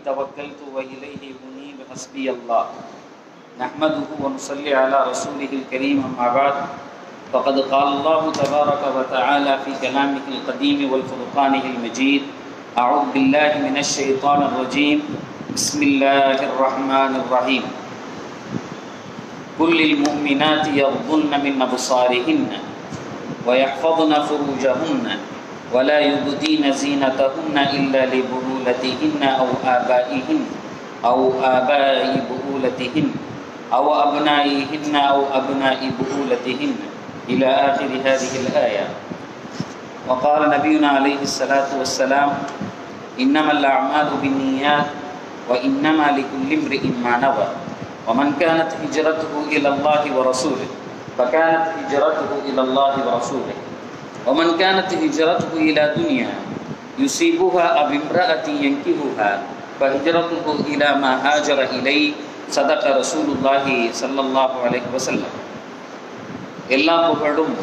توكلت وإليه أنيب حسبي الله نحمده ونصلي على رسوله الكريم أما بعد فقد قال الله تبارك وتعالى في كلامه القديم والفرقانه المجيد أعوذ بالله من الشيطان الرجيم بسم الله الرحمن الرحيم قل للمؤمنات يغضن من أبصارهن ويحفظن فروجهن ولا يبدين زينتهن إلا لبعولتهن أو آبائهن أو آباء بعولتهن أو أبنائهن أو أبناء بعولتهن إلى آخر هذه الآية. وقال نبينا عليه الصلاة والسلام إنما الأعمال بالنيات وإنما لكل امرئ ما نوى ومن كانت هجرته إلى الله ورسوله فكانت هجرته إلى الله ورسوله ومن كانت هجرته إلى دنيا يصيبها أو امرأة ينكحها فهجرته إلى ما هاجر إليه صدق رسول الله صلى الله عليه وسلم. எல்லா புகழும்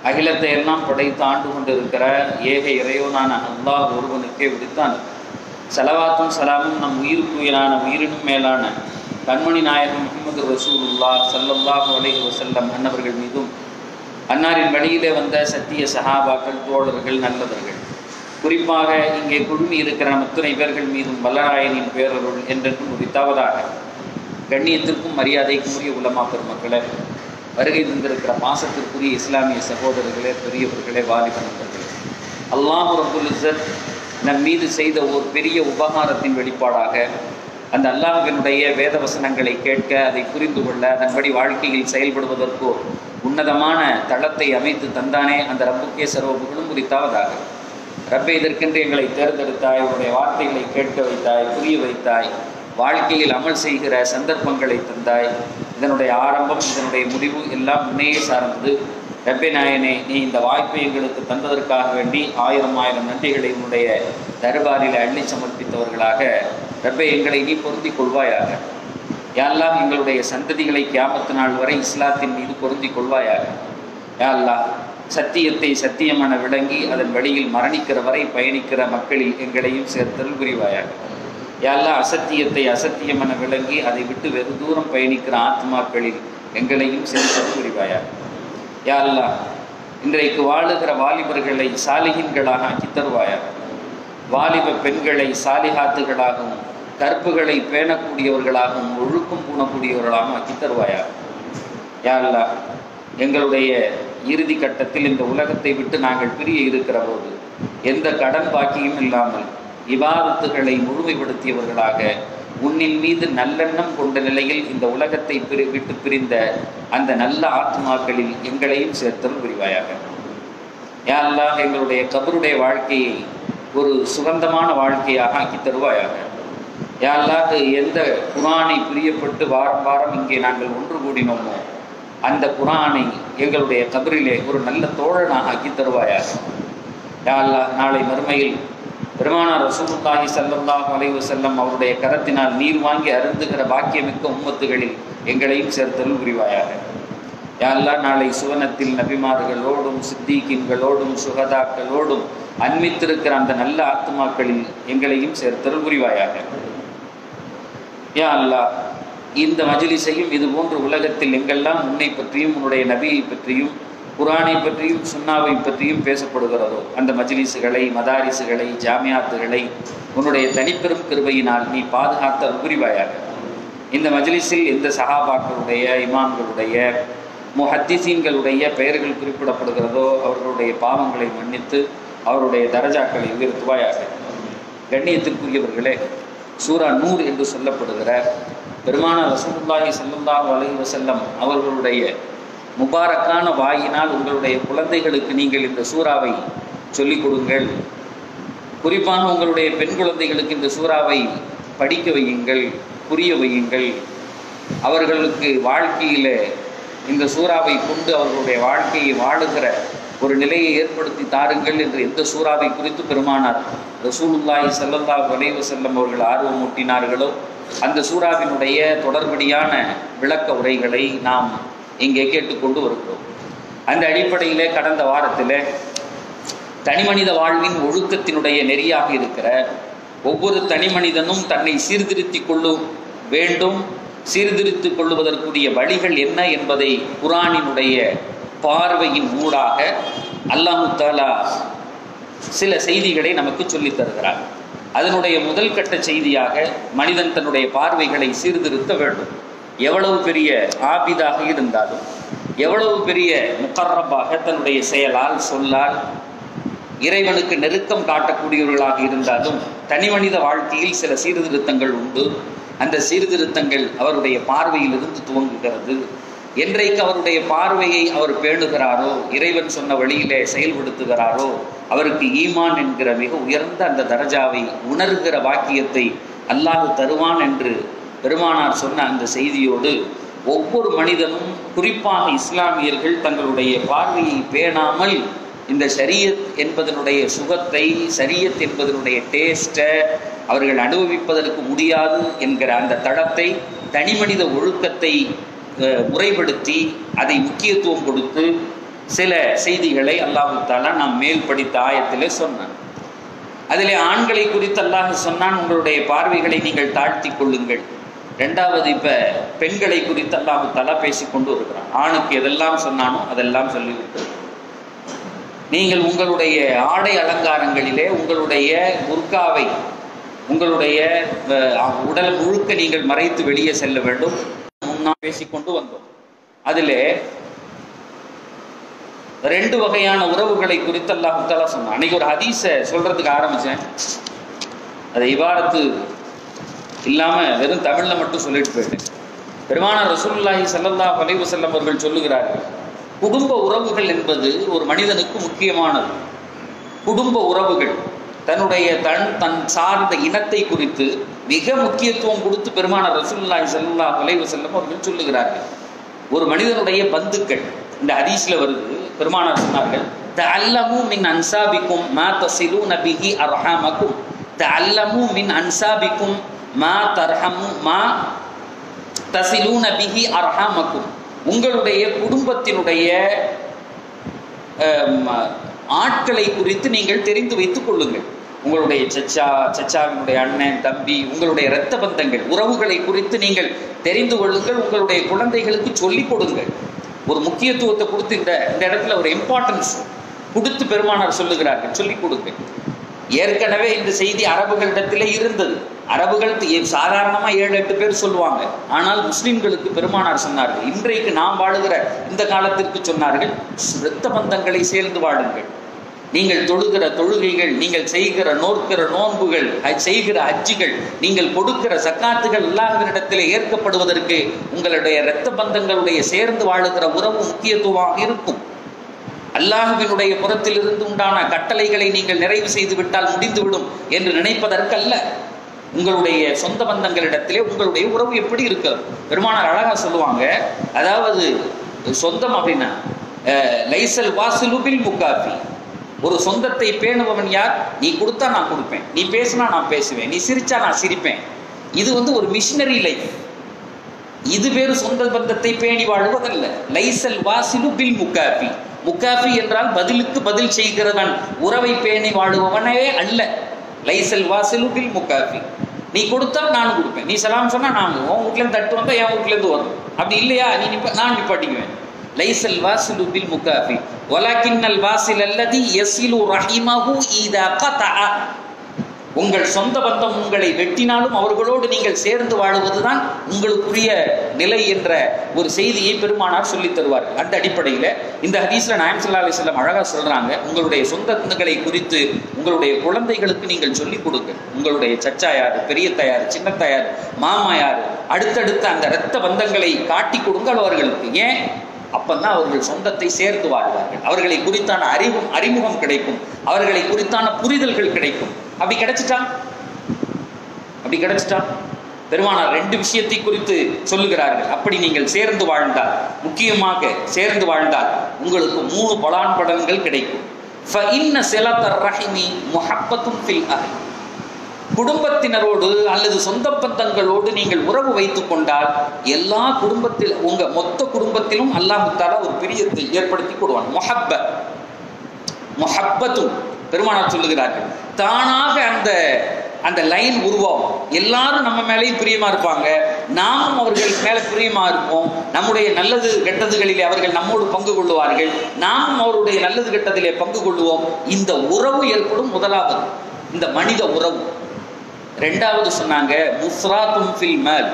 அகிலத்தை எல்லாம் படைத்து ஆண்டு கொண்டிருக்கிற ஏக இறைவனான அல்லாஹ் ஒருவனுக்கே விடுத்தான். ஸலவாத்தும் சலாமும் நம் உயிருக்குயிரான உயிரினும் மேலான கண்மணி நாயகம் முஹம்மது ரசூலுல்லாஹ் ஸல்லல்லாஹு அலைஹி வஸல்லம் அன்னவர்கள் மீதும் அன்னாரின் வழியிலே வந்த சத்திய சஹாபாக்கள் தோழர்கள் நல்லவர்கள் குறிப்பாக இங்கே குழுமி இருக்கிற அத்துணை பேர்கள் மீதும் வல்லராயனின் பேரருள் என்றென்றும் உரித்தாவதாக. கண்ணியத்திற்கும் மரியாதைக்கும் உரிய உலமா பெருமக்களே, வருகை தந்திருக்கிற பாசத்திற்குரிய இஸ்லாமிய சகோதரர்களே, பெரியவர்களே, வாலிப நண்பர்களே, அல்லாஹ் ரப்புல் இஸ்ஸத் நம் மீது செய்த ஒரு பெரிய உபகாரத்தின் வெளிப்பாடாக அந்த அல்லாஹ்வினுடைய வேத வசனங்களை கேட்க, அதை புரிந்து கொள்ள, அதன்படி வாழ்க்கையில் செயல்படுவதற்கோ உன்னதமான தளத்தை அமைத்து தந்தானே அந்த ரப்புக்கே சர்வ புகழும் உரித்தாவதாக. ரப்பே, இதற்கென்று எங்களை தேர்ந்தெடுத்தாய், உன்னுடைய வார்த்தைகளை கேட்க வைத்தாய், புரிய வைத்தாய், வாழ்க்கையில் அமல் செய்கிற சந்தர்ப்பங்களை தந்தாய். இதனுடைய ஆரம்பம் இதனுடைய முடிவு எல்லாம் உன்னையே சார்ந்தது. ரப்பே நாயனே, நீ இந்த வாய்ப்பை எங்களுக்கு தந்ததற்காக வேண்டி ஆயிரம் ஆயிரம் நன்றிகளை உன்னுடைய தர்பாரில் அள்ளி சமர்ப்பித்தவர்களாக ரப்பே எங்களை நீ பொருந்திக் கொள்வாயாக. யா அல்லாஹ், எங்களுடைய சந்ததிகளை கியாமத்து நாள் வரை இஸ்லாத்தின் மீது பொருந்திக் கொள்வாயாக. யா அல்லாஹ், சத்தியத்தை சத்தியமென விளங்கி அதன் வழியில் மரணிக்கிற வரை பயணிக்கிற மக்களில் எங்களையும் சேர்த்தல் புரிவாயாக. யா அல்லாஹ், அசத்தியத்தை அசத்தியமென விளங்கி அதை விட்டு வெகு தூரம் பயணிக்கிற ஆத்மாக்களில் எங்களையும் சேர்த்தல் புரிவாயாக. யா அல்லாஹ், இன்றைக்கு வாழுகிற வாலிபர்களை சாலிஹீன்களாக ஆக்கி தருவாயாக. வாலிப பெண்களை சாலிஹாத்துகளாகவும் கற்புகளை பேணக்கூடியவர்களாகவும் ஒழுக்கம் பூணக்கூடியவர்களாகவும் ஆக்கி தருவாயாக. யா அல்லாஹ், எங்களுடைய இறுதி கட்டத்தில் இந்த உலகத்தை விட்டு நாங்கள் பிரிய இருக்கிற போது எந்த கடன் பாக்கியும் இல்லாமல் இபாதத்துகளை முழுமைப்படுத்தியவர்களாக உன்னின் மீது நல்லெண்ணம் கொண்ட நிலையில் இந்த உலகத்தை விட்டு பிரிந்த அந்த நல்ல ஆத்மாக்களில் எங்களையும் சேர்த்தல் புரிவாயாக. யா அல்லாஹ், எங்களுடைய கபருடைய வாழ்க்கையை ஒரு சுகந்தமான வாழ்க்கையாக ஆக்கி தருவாயாக. யா அல்லாஹ், எந்த குர்ஆனை பிரியப்பட்டு வாரம் வாரம் இங்கே நாங்கள் ஒன்று கூடினோமோ அந்த குர்ஆனை எங்களுடைய கபரிலே ஒரு நல்ல தோழனாக ஆக்கி தருவாயாக. யா அல்லாஹ், நாளை மறுமையில் பெருமானார் ரசூலுல்லாஹி ஸல்லல்லாஹு அலைஹி வஸல்லம் அவருடைய கரத்தினால் நீர் வாங்கி அருந்துகிற பாக்கியமிக்க உம்மத்துகளில் எங்களையும் சேர்த்தல் புரிவாயாக. யா அல்லாஹ், நாளை சுவனத்தில் நபிமார்களோடும் சித்தீக்கின்களோடும் சுகதாக்களோடும் அன்மித்திருக்கிற அந்த நல்ல ஆத்மாக்களில் எங்களையும் சேர்த்தல் புரிவாயாக. யா அல்லாஹ், இந்த மஜ்லிஸையும் இது போன்ற உலகத்தில் எங்கெல்லாம் உன்னை பற்றியும் உன்னுடைய நபியை பற்றியும் குர்ஆனை பற்றியும் சுன்னாவை பற்றியும் பேசப்படுகிறதோ அந்த மஜ்லிஸுகளை, மதாரிசுகளை, ஜாமியாத்துகளை உன்னுடைய தனிப்பெரும் கிருபையினால் நீ பாதுகாத்த புரிவாயாக. இந்த மஜ்லிஸில் எந்த சஹாபாக்களுடைய, இமாம்களுடைய, முஹத்திஸீன்களுடைய பெயர்கள் குறிப்பிடப்படுகிறதோ அவர்களுடைய பாவங்களை மன்னித்து அவருடைய தரஜாக்களை உயர்த்துவாயாக. கண்ணியத்திற்குரியவர்களே, சூரா நூர் என்று சொல்லப்படுகிற பெருமானார் ரசூலுல்லாஹி ஸல்லல்லாஹு அலைஹி வஸல்லம் அவர்களுடைய முபாரக்கான வாயினால் உங்களுடைய குழந்தைகளுக்கு நீங்கள் இந்த சூறாவை சொல்லிக் கொடுங்கள். குறிப்பாக உங்களுடைய பெண் குழந்தைகளுக்கு இந்த சூறாவை படிக்க வையுங்கள், புரிய வையுங்கள். அவர்களுக்கு வாழ்க்கையில் இந்த சூறாவை கொண்டு அவர்களுடைய வாழ்க்கையை வாழுகிற ஒரு நிலையை ஏற்படுத்தி தாருங்கள் என்று எந்த சூறாவை குறித்து பெருமானார் ரசூலுல்லாஹி ஸல்லல்லாஹு அலைஹி வஸல்லம் அவர்கள் ஆர்வமூட்டினார்களோ அந்த சூறாவினுடைய தொடர்படியான விளக்க உரைகளை நாம் இங்கே கேட்டுக்கொண்டு வருகிறோம். அந்த அடிப்படையிலே கடந்த வாரத்தில் தனிமனித வாழ்வின் ஒழுக்கத்தினுடைய நெறியாக இருக்கிற ஒவ்வொரு தனி மனிதனும் தன்னை சீர்திருத்திக் கொள்ள வேண்டும். சீர்திருத்திக் கொள்வதற்குரிய வழிகள் என்ன என்பதை குர்ஆனினுடைய பார்வையின் ஊடாக அல்லாஹ் தஆலா சில செய்திகளை நமக்கு சொல்லித் தருகிறார். அதனுடைய முதல் கட்ட செய்தியாக மனிதன் தன்னுடைய பார்வைகளை சீர்திருத்த வேண்டும். எவ்வளவு பெரிய ஆபிதாக இருந்தாலும், எவ்வளவு பெரிய முகர்ரபாக தன்னுடைய செயலால் சொல்லால் இறைவனுக்கு நெருக்கம் காட்டக்கூடியவர்களாக இருந்தாலும் தனி மனித வாழ்க்கையில் சில சீர்திருத்தங்கள் உண்டு. அந்த சீர்திருத்தங்கள் அவருடைய பார்வையிலிருந்து துவங்குகிறது. என்றைக்கு அவருடைய பார்வையை அவர் பேணுகிறாரோ, இறைவன் சொன்ன வழியிலே செயல்படுத்துகிறாரோ, அவருக்கு ஈமான் என்கிற மிக உயர்ந்த அந்த தரஜாவை உணர்கிற வாக்கியத்தை அல்லாஹ் தருவான் என்று பெருமானார் சொன்ன அந்த செய்தியோடு ஒவ்வொரு மனிதனும், குறிப்பாக இஸ்லாமியர்கள், தங்களுடைய பார்வையை பேணாமல் இந்த ஷரியத் என்பதனுடைய சுகத்தை, ஷரியத் என்பதனுடைய டேஸ்ட்டை அவர்கள் அனுபவிப்பதற்கு முடியாது என்கிற அந்த தடத்தை, தனி மனித ஒழுக்கத்தை முறைப்படுத்தி அதை முக்கியத்துவம் கொடுத்து சில செய்திகளை அல்லாஹ் தஆலா நாம் மேல் படித்த ஆயத்திலே சொன்னான். அதிலே ஆண்களை குறித்து அல்லாஹ் சொன்னான், உங்களுடைய பார்வைகளை நீங்கள் தாழ்த்தி கொள்ளுங்கள். ரெண்டாவது இப்போ பெண்களை குறித்து அல்லாஹ் தஆலா பேசிக்கொண்டு இருக்கிறான். ஆணுக்கு எதெல்லாம் சொன்னானோ அதெல்லாம் சொல்லிவிட்டு நீங்கள் உங்களுடைய ஆடை அலங்காரங்களிலே உங்களுடைய புர்காவை, உங்களுடைய உடல் முழுக்க நீங்கள் மறைத்து வெளியே செல்ல வேண்டும். முன்னால் பேசிக்கொண்டு வந்தோம். அதில் ரெண்டு வகையான உறவுகளை குறித்து அல்லாஹ் தஆலா சொன்னான். அன்னைக்கு ஒரு ஹதீஸை சொல்றதுக்கு ஆரம்பித்தேன். அதை இபாரத்து இல்லாமல் வெறும் தமிழில் மட்டும் சொல்லிட்டு போயிட்டேன். பெருமானார் ரசூலுல்லாஹி ஸல்லல்லாஹு அலைஹி வஸல்லம் அவர்கள் சொல்லுகிறார்கள், குடும்ப உறவுகள் என்பது ஒரு மனிதனுக்கு முக்கியமானது. குடும்ப உறவுகள் தன்னுடைய தன் சார்ந்த இனத்தை குறித்து மிக முக்கியத்துவம் கொடுத்து பெருமானார் ரசூலுல்லாஹி ஸல்லல்லாஹு அலைஹி வஸல்லம் அவர்கள் சொல்லுகிறார்கள். ஒரு மனிதனுடைய பந்துக்கள், இந்த ஹதீஸ்ல வருது, பெருமானார் சொன்னார்கள், தஅல்லமு மின் அன்சாபிக்கும் மா தஸிலூன பிஹி அர்ஹாமக்கும், தஅல்லமு மின் அன்சாபிக்கும் மா தஸிலூன பிஹி அர்ஹாமக்கும். உங்களுடைய குடும்பத்தினுடைய ஆட்களை குறித்து நீங்கள் தெரிந்து வைத்துக் கொள்ளுங்கள். உங்களுடைய சச்சாவினுடைய அண்ணன், தம்பி, உங்களுடைய இரத்த பந்தங்கள், உறவுகளை குறித்து நீங்கள் தெரிந்து கொள்ளுங்கள். உங்களுடைய குழந்தைகளுக்கு சொல்லிக் கொடுங்கள். ஒரு முக்கியத்துவத்தை கொடுத்து இந்த இடத்துல ஒரு இம்பார்ட்டன்ஸ் கொடுத்து பெருமானார் சொல்லுகிறார்கள், சொல்லிக் கொடுங்க. ஏற்கனவே இந்த செய்தி அரபுகளிடத்திலே இருந்தது. அரபுகள் சாதாரணமாக 7-8 பேர் சொல்லுவாங்க. ஆனால் முஸ்லிம்களுக்கு பெருமானார் சொன்னார்கள், இன்றைக்கு நாம் வாழுகிற இந்த காலத்திற்கு சொன்னார்கள், இரத்த பந்தங்களை சேர்ந்து வாழுங்கள். நீங்கள் தொழுகிற தொழுகைகள், நீங்கள் செய்கிற நோக்கிற நோன்புகள், செய்கிற ஹஜ்ஜுகள், நீங்கள் கொடுக்கிற சக்காத்துகள் அல்லாஹ்வினிடத்திலே ஏற்கப்படுவதற்கு உங்களுடைய இரத்த பந்தங்களுடைய சேர்ந்து வாழுகிற உறவு முக்கியத்துவமாக இருக்கும். அல்லாஹ்வினுடைய புறத்திலிருந்து உண்டான கட்டளைகளை நீங்கள் நிறைவு செய்து விட்டால் முடிந்துவிடும் என்று நினைப்பதற்கல்ல. உங்களுடைய சொந்த பந்தங்களிடத்திலே உங்களுடைய உறவு எப்படி இருக்கிறது? பெருமானார் அழகா சொல்லுவாங்க, அதாவது சொந்தம் அப்படின்னா லைசல் வாசிலு பில் முகாஃபி. ஒரு சொந்தத்தை பேணுபவன் யார்? நீ கொடுத்தா நான் கொடுப்பேன், நீ பேசினா நான் பேசுவேன், நீ சிரிச்சா நான் சிரிப்பேன். இது ஒரு மிஷினரி லைஃப். இது பேரு சொந்த பந்தத்தை பேணி வாழுவதல்ல. லைசல் வாசிலு பில் முகாஃபி. முகாஃபி என்றால் பதிலுக்கு பதில் செய்கிறவன், உறவை பேணி வாழுபவனே அல்ல. லைசல் வாசிலு பில் முகாஃபி. நீ கொடுத்தா நானும் கொடுப்பேன், நீ சலாம் சொன்னா நான் உன் வீட்டிலேருந்து தட்டு வந்தா என் வீட்டிலேருந்து வரும், அப்படி இல்லையா நீ நான் நிப்பாட்டிக்குவேன். லைசல் வாசிலு பில் முகாஃபி வலக்கின்னல் வாசில் அல்லதி யஸிலு ரஹிமஹு இதா கதஅ. உங்கள் சொந்த பந்தம் உங்களை வெட்டினாலும் அவர்களோடு நீங்கள் சேர்ந்து வாழுவதுதான் உங்களுக்குரிய நிலை என்ற ஒரு செய்தியை பெருமானார் சொல்லித் தருவார்கள். அந்த அடிப்படையில் இந்த ஹதீஸ்ல நாயகம் ஸல்லல்லாஹு அலைஹி வஸல்லம் அழகா சொல்றாங்க, உங்களுடைய சொந்தங்களை குறித்து உங்களுடைய குழந்தைகளுக்கு நீங்கள் சொல்லிக் கொடுங்க. உங்களுடைய சச்சா யாரு, பெரிய தாயார், சின்ன தாயார், மாமா யாரு, அடுத்தடுத்த அந்த இரத்த பந்தங்களை காட்டி கொடுங்கள் அவர்களுக்கு. ஏன்? அப்பந்தான் அவர்கள் சொந்தத்தை சேர்த்து வாழ்வார்கள். அவர்களை குறித்தான அறிமுகம் கிடைக்கும், அவர்களை குறித்தான புரிதல்கள் கிடைக்கும். அப்படி கிடைச்சிட்டா பெருமானார் 2 விஷயத்தை குறித்து சொல்லுகிறார்கள். அப்படி நீங்கள் சேர்ந்து வாழ்ந்தால், முக்கியமாக சேர்ந்து வாழ்ந்தால் உங்களுக்கு 3 பலன்கள் கிடைக்கும். ஃபஇன்ன ஸிலத்தர் ரஹிமி முஹப்பத்துன் ஃபில் அஹ்ல். குடும்பத்தினரோடு அல்லது சொந்த பந்தங்களோடு நீங்கள் உறவு வைத்துக் கொண்டால் எல்லா குடும்பத்தில், உங்க மொத்த குடும்பத்திலும் அல்லாஹ் தஆலா ஒரு பிரியத்தை ஏற்படுத்தி கொடுவான். முஹப்பத்தும் பெருமானார் சொல்லுகிறார்கள், தானாக அந்த அந்த லைன் உருவாகும். எல்லாரும் நம்ம மேலேயும் பிரியமா இருப்பாங்க, நாமும் அவர்கள் மேல பிரியமா இருப்போம். நம்முடைய நல்லது கெட்டதுகளிலே அவர்கள் நம்மோடு பங்கு கொள்ளுவார்கள், நாமும் அவருடைய நல்லது கெட்டதிலே பங்கு கொள்ளுவோம். இந்த உறவு ஏற்படும். முதலாவது இந்த மனித உறவு. ரெண்டாவது சொன்னாங்க முஸ்ராத்தும் ஃபில் மால்.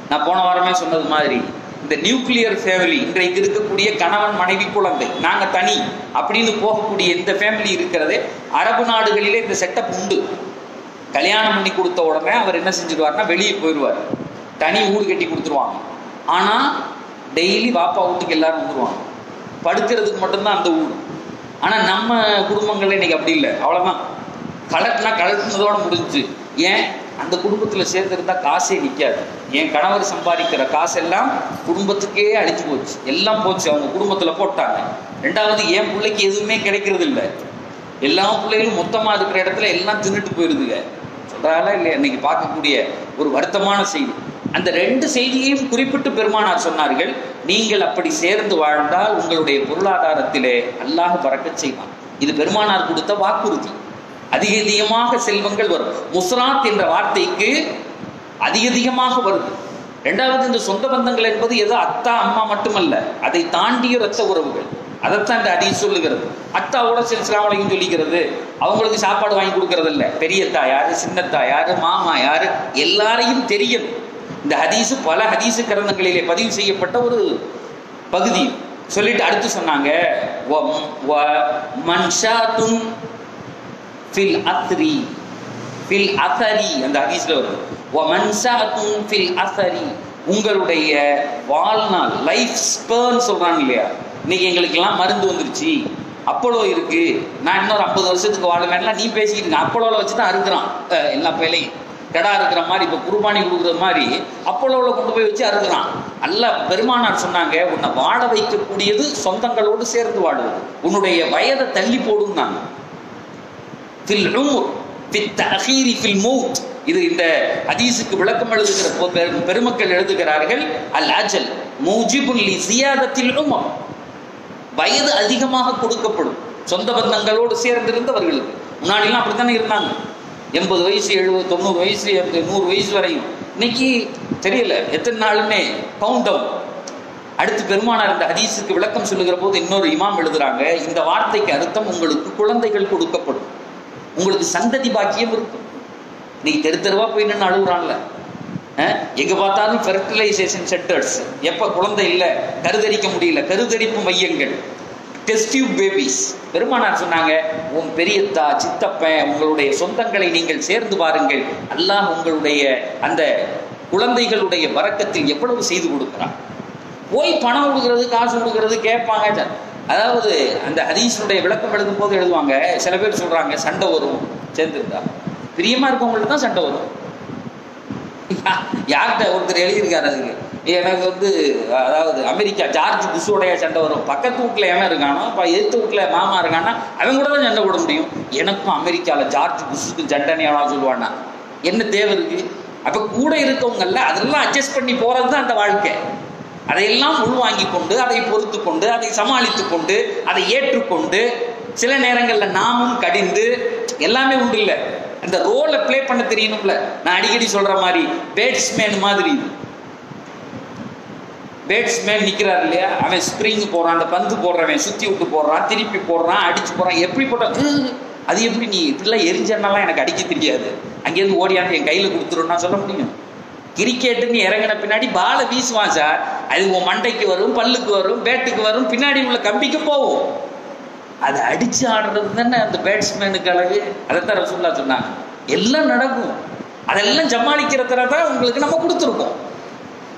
நான் போன வாரமே சொன்னது மாதிரி இந்த நியூக்ளியர் ஃபேமிலி, இன்றைக்கு இருக்கக்கூடிய கணவன் மனைவி குழந்தை நாங்க தனி அப்படின்னு போகக்கூடிய இந்த ஃபேமிலி இருக்கிறதே, அரபு நாடுகளிலே இந்த செட்டப் உண்டு. கல்யாணம் பண்ணி கொடுத்த உடனே அவர் என்ன செஞ்சிருவார்னா வெளியே போயிடுவார், தனி வீடு கட்டி கொடுத்துருவாங்க. ஆனா டெய்லி வாப்பா வீட்டுக்கு எல்லாரும் வந்துருவாங்க, படுக்கிறதுக்கு மட்டும்தான் அந்த வீடு. ஆனா நம்ம குடும்பங்கள்ல இன்னைக்கு அப்படி இல்லை. அவ்வளவுதான், கலட்டினதோட முடிஞ்சு. ஏன்? அந்த குடும்பத்தில் சேர்ந்துருந்தா காசே நிற்காது. என் கணவர் சம்பாதிக்கிற காசெல்லாம் குடும்பத்துக்கே அழிச்சு போச்சு, எல்லாம் போச்சு, அவங்க குடும்பத்தில் போட்டாங்க. ரெண்டாவது என் பிள்ளைக்கு எதுவுமே கிடைக்கிறது இல்லை, எல்லா பிள்ளைகளும் மொத்தமாக இருக்கிற இடத்துல எல்லாம் தின்னுட்டு போயிடுதுங்க. சொல்றாங்களா இல்லையா? இன்னைக்கு பார்க்கக்கூடிய ஒரு வருத்தமான செய்தி. அந்த ரெண்டு செய்தியையும் குறிப்பிட்டு பெருமானார் சொன்னார்கள், நீங்கள் அப்படி சேர்ந்து வாழ்ந்தால் உங்களுடைய பொருளாதாரத்திலே அல்லாஹ் பறக்கச் செய்வான். இது பெருமானார் கொடுத்த வாக்குறுதி. அதிக அதிகமாக செல்வங்கள் வரும். முஸ்ராத் என்ற வார்த்தைக்கு அதிகமாக வருது. ரெண்டாவது, இந்த சொந்த பந்தங்கள் என்பது ஏதோ அத்தா அம்மா மட்டுமல்ல, அதை தாண்டிய இரத்த உறவுகள். அதைத்தான் இந்த ஹதீஸ் சொல்லுகிறது. அத்தாவோட அஸ்ஸலாமு அலைக்கும் சொல்லிக்கிறது, அவங்களுக்கு சாப்பாடு வாங்கி கொடுக்கறது இல்லை. பெரியத்தா யாரு, சின்னத்தா யாரு, மாமா யாரு, எல்லாரையும் தெரியும். இந்த ஹதீஸ் பல ஹதீஸ் கிரந்தங்களிலே பதிவு செய்யப்பட்ட ஒரு பகுதி. சொல்லிட்டு அடுத்து சொன்னாங்க ஃபில் அத்ரி ஃபில் அசரி. அந்த ஹதீஸ்ல வருது வமன்சாத்துன் ஃபில் அசரி, உங்களுடைய வாழ்நாள் லைஃப் ஸ்பேன் சொல்றாங்க இல்லையா. இன்னைக்கு எங்களுக்கெல்லாம் மருந்து வந்துருச்சு, அப்போலோ இருக்கு, நான் இன்னொரு 50 வருஷத்துக்கு வாழுவேன்லாம் நீ பேசிக்கிட்டு அப்போலோவில் வச்சு தான் அறுக்கிறான். எல்லா பேலையும் கடா இருக்கிற மாதிரி, இப்போ குர்பானி கொடுக்குற மாதிரி அப்போலோவில் கொண்டு போய் வச்சு அறுக்கிறான். அல்ல பெருமானார் சொன்னாங்க, உன்னை வாழ வைக்கக்கூடியது சொந்தங்களோடு சேர்ந்து வாழுவது. உன்னுடைய வயதை தள்ளி போடுன்னாங்க. ஃபில் நூர் ஃபித் தஅഖீரி ஃபில் மௌத். இது இந்த ஹதீஸுக்கு விளக்கம் எழுதுகிற பெருமக்கள் எழுதுகிறார்கள், அல் அஜல் மூஜிபுல் லி ஸியாதத்தில் உமர். வயது அதிகமாக கொடுக்கப்படும் சொந்த பந்தங்களோடு சேர்ந்திருந்தவர்களுக்கு. முன்னாடிலாம் அப்படித்தானே இருந்தாங்க, 80 வயசு 70 90 வயசு 100 வயசு வரையும். இன்னைக்கு தெரியல எத்தனை நாளுமே கவுண்ட் டவுன். அடுத்து பெருமானார் இந்த ஹதீஸுக்கு விளக்கம் சொல்லுகிற போது இன்னொரு இமாம் எழுதுறாங்க, இந்த வார்த்தைக்கு அர்த்தம் உங்களுக்கு குழந்தைகள் கொடுக்கப்படும், உங்களுக்கு சந்ததி பாக்கியம் இருக்கும். நீ தெருவா போய் நின்று அழுகுறான்ல, எங்க பார்த்தாலும் ஃபெர்டிலைசேஷன் சென்டர்ஸ், எப்ப குழந்தை இல்லை, கருதரிக்க முடியல, கருதரிப்பு மையங்கள், டெஸ்ட் டியூப் பேபிஸ். பெருமானார் சொன்னாங்க, உன் பெரியத்தா சித்தப்பன் உங்களுடைய சொந்தங்களை நீங்கள் சேர்ந்து பாருங்கள், அல்லாஹ் உங்களுடைய அந்த குழந்தைகளுடைய வரக்கத்தில் எவ்வளவு செய்து கொடுக்கிறான். போய் பணம் கொடுக்கறது, காசு கொடுக்கறது கேட்பாங்க. அதாவது அந்த ஹதீஸுடைய விளக்கம் எழுதும் போது எழுதுவாங்க, சில பேர் சொல்றாங்க சண்டை வரும் சேர்ந்துருந்தா, பிரியமா இருக்கவங்கள்ட்ட தான் சண்டை வரும். யார்கிட்ட ஒருத்தர் எழுதியிருக்காரு அதுக்கு, எனக்கு அதாவது அமெரிக்கா ஜார்ஜ் புஷோடைய சண்டை வரும், பக்கத்து வீட்டில் ஏமா இருக்கானோ, இப்போ எதிர்த்து வீட்டில் மாமா இருக்கானா, அவன் கூட தான் சண்டை போட முடியும். எனக்கும் அமெரிக்காவில் ஜார்ஜ் புஷுக்கு சண்டைன்னு எவ்வளோ சொல்லுவானா, என்ன தேவை இருக்கு? அப்போ கூட இருக்கவங்கல்ல அதெல்லாம் அட்ஜஸ்ட் பண்ணி போகிறது தான் அந்த வாழ்க்கை. அதையெல்லாம் உள்வாங்கி கொண்டு, அதை பொறுத்து கொண்டு, அதை சமாளித்து கொண்டு, அதை ஏற்றுக்கொண்டு, சில நேரங்களில் நாமும் கடிந்து எல்லாமே உண்டு. இல்லை, அந்த ரோலை பிளே பண்ண தெரியணும்ல. நான் அடிக்கடி சொல்ற மாதிரி பேட்ஸ்மேன் மாதிரி, பேட்ஸ்மேன் நிற்கிறார் இல்லையா, அவன் ஸ்ப்ரிங் போடுறான், அந்த பந்து போடுறவன் சுற்றி விட்டு போடுறான், திருப்பி போடுறான், அடிச்சு போடுறான். எப்படி போட்டான் அது எப்படி நீ இப்படிலாம் எரிஞ்சனாலாம் எனக்கு அடிக்க தெரியாது, அங்கேருந்து ஓடியாந்து என் கையில் கொடுத்துருன்னா சொல்ல முடியும்? கிரிக்கெட்டுன்னு இறங்கின பின்னாடி பாலை வீசுவான் சார், அது உன் மண்டைக்கு வரும், பல்லுக்கு வரும், பேட்டுக்கு வரும், பின்னாடி உள்ள கம்பிக்கு போகும். அதை அடிச்சு ஆடுறது தானே அந்த பேட்ஸ்மேனுக்கு அழகு. அதைத்தான் ரசூலுல்லாஹ் சொன்னாங்க. எல்லாம் நடக்கும், அதெல்லாம் சமாளிக்கிறதுல தான் உங்களுக்கு நம்ம கொடுத்துருக்கோம்.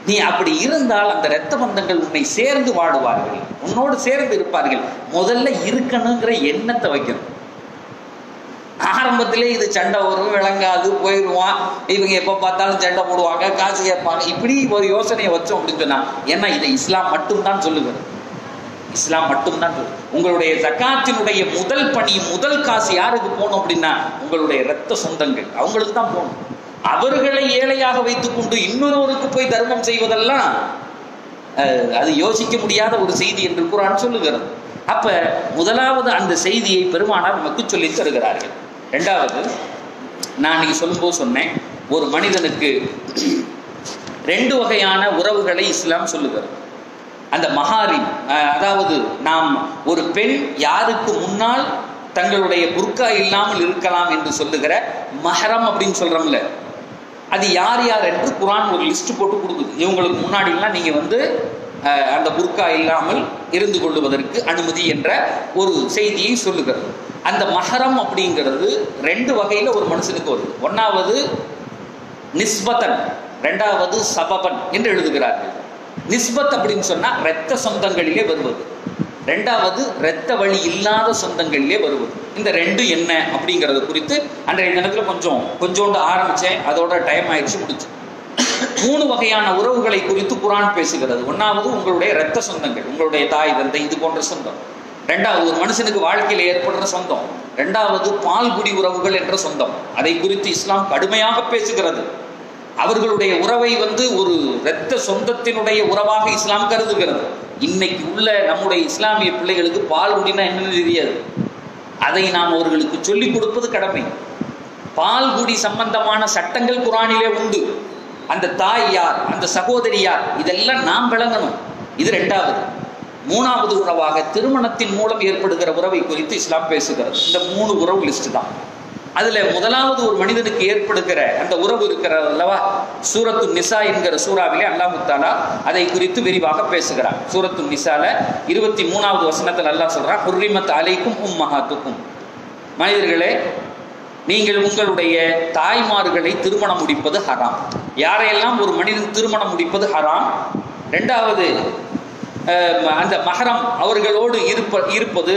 நீ அப்படி இருந்தால் அந்த இரத்த பந்தங்கள் உன்னை சேர்ந்து வாடுவார்கள், உன்னோடு சேர்ந்து இருப்பார்கள். முதல்ல இருக்கணுங்கிற எண்ணத்தை வைக்கணும். ஆரம்பத்திலே இது சண்டை வரும், விளங்காது, போயிடுவான், இவங்க எப்போ பார்த்தாலும் சண்டை போடுவாங்க, காசு கேட்பாங்க, இப்படி ஒரு யோசனையை வச்சோம் அப்படின்னு சொன்னா, ஏன்னா இதை இஸ்லாம் மட்டும்தான் சொல்லுகிறது. இஸ்லாம் மட்டும்தான் சொல்லுது. உங்களுடைய ஜகாத்தினுடைய முதல் பணி, முதல் காசு யாருக்கு போகணும் அப்படின்னா உங்களுடைய இரத்த சொந்தங்கள், அவங்களுக்கு தான் போகணும். அவர்களை ஏழையாக வைத்துக் கொண்டு இன்னொருவருக்கு போய் தர்மம் செய்வதெல்லாம் அது யோசிக்க முடியாத ஒரு செய்தி என்று குர்ஆன் சொல்லுகிறது. அப்ப முதலாவது அந்த செய்தியை பெருமானார் நமக்கு சொல்லி தருகிறார்கள். இரண்டாவது நான் இன்னைக்கு சொல்லும்போது சொன்னேன், ஒரு மனிதனுக்கு 2 வகையான உறவுகளை இஸ்லாம் சொல்லுகிறது. அந்த மஹாரிம், அதாவது நாம் ஒரு பெண் யாருக்கு முன்னால் தங்களுடைய புர்கா இல்லாமல் இருக்கலாம் என்று சொல்லுகிற மஹரம் அப்படின்னு சொல்றோம்ல, அது யார் யார் என்று குர்ஆன் ஒரு லிஸ்ட் போட்டு கொடுக்குது. இவங்களுக்கு முன்னாடிலாம் நீங்க அந்த புர்கா இல்லாமல் இருந்து கொள்வதற்கு அனுமதி என்ற ஒரு செய்தியை சொல்லுகிறது. அந்த மஹரம் அப்படிங்கிறது 2 வகையில ஒரு மனுஷனுக்கு வருது. ஒன்னாவது நிஸ்பத்தன், 2வது சபபன் என்று எழுதுகிறார்கள். நிஸ்பத் அப்படின்னு சொன்னா இரத்த சொந்தங்களிலே வருவது, 2வது இரத்த வழி இல்லாத சொந்தங்களிலே வருவது. இந்த 2 என்ன அப்படிங்கிறது குறித்து அன்றைய தினத்தில் கொஞ்சோண்டு ஆரம்பிச்சேன், அதோட டைம் ஆயிடுச்சு, முடிச்சு. 3 வகையான உறவுகளை குறித்து குர்ஆன் பேசுகிறது. 1வது உங்களுடைய இரத்த சொந்தங்கள், உங்களுடைய தாய் தந்தை இது போன்ற சொந்தம். 2வது ஒரு மனுஷனுக்கு வாழ்க்கையில் ஏற்படுற சொந்தம். 2வது பால்குடி உறவுகள் என்ற சொந்தம். அதை குறித்து இஸ்லாம் கடுமையாக பேசுகிறது. அவர்களுடைய உறவை ஒரு இரத்த சொந்தத்தினுடைய உறவாக இஸ்லாம் கருதுகிறது. இன்னைக்கு உள்ள நம்முடைய இஸ்லாமிய பிள்ளைகளுக்கு பால்குடினா என்னன்னு தெரியாது. அதை நாம் அவர்களுக்கு சொல்லிக் கொடுப்பது கடமை. பால்குடி சம்பந்தமான சட்டங்கள் குர்ஆனிலே உண்டு. அந்த தாய் யார், அந்த சகோதரி யார், இதெல்லாம் நாம் விளங்கணும். இது 2வது. 3வது உறவாக திருமணத்தின் மூலம் ஏற்படுகிற உறவை குறித்து இஸ்லாம் பேசுகிறது. இந்த 3 உறவு லிஸ்ட் தான். அதுல முதலாவது ஒரு மனிதனுக்கு ஏற்படுகிற அந்த உறவு இருக்கிறது அல்லவா, சூரத்து நிசா என்கிற சூறாவிலே அல்லாஹ் தஆலா அதை குறித்து விரிவாக பேசுகிறார். சூரத்து நிசால 23வது வசனத்தில் அல்லாஹ் சொல்றான், ஹுர்ரிமத் அலைக்கும் உம்மஹாத்துக்கும், மனிதர்களே நீங்கள் உங்களுடைய தாய்மார்களை திருமணம் முடிப்பது ஹராம். யாரையெல்லாம் ஒரு மனிதன் திருமணம் முடிப்பது ஹராம். 2வது அந்த மஹரம் அவர்களோடு இருப்பது,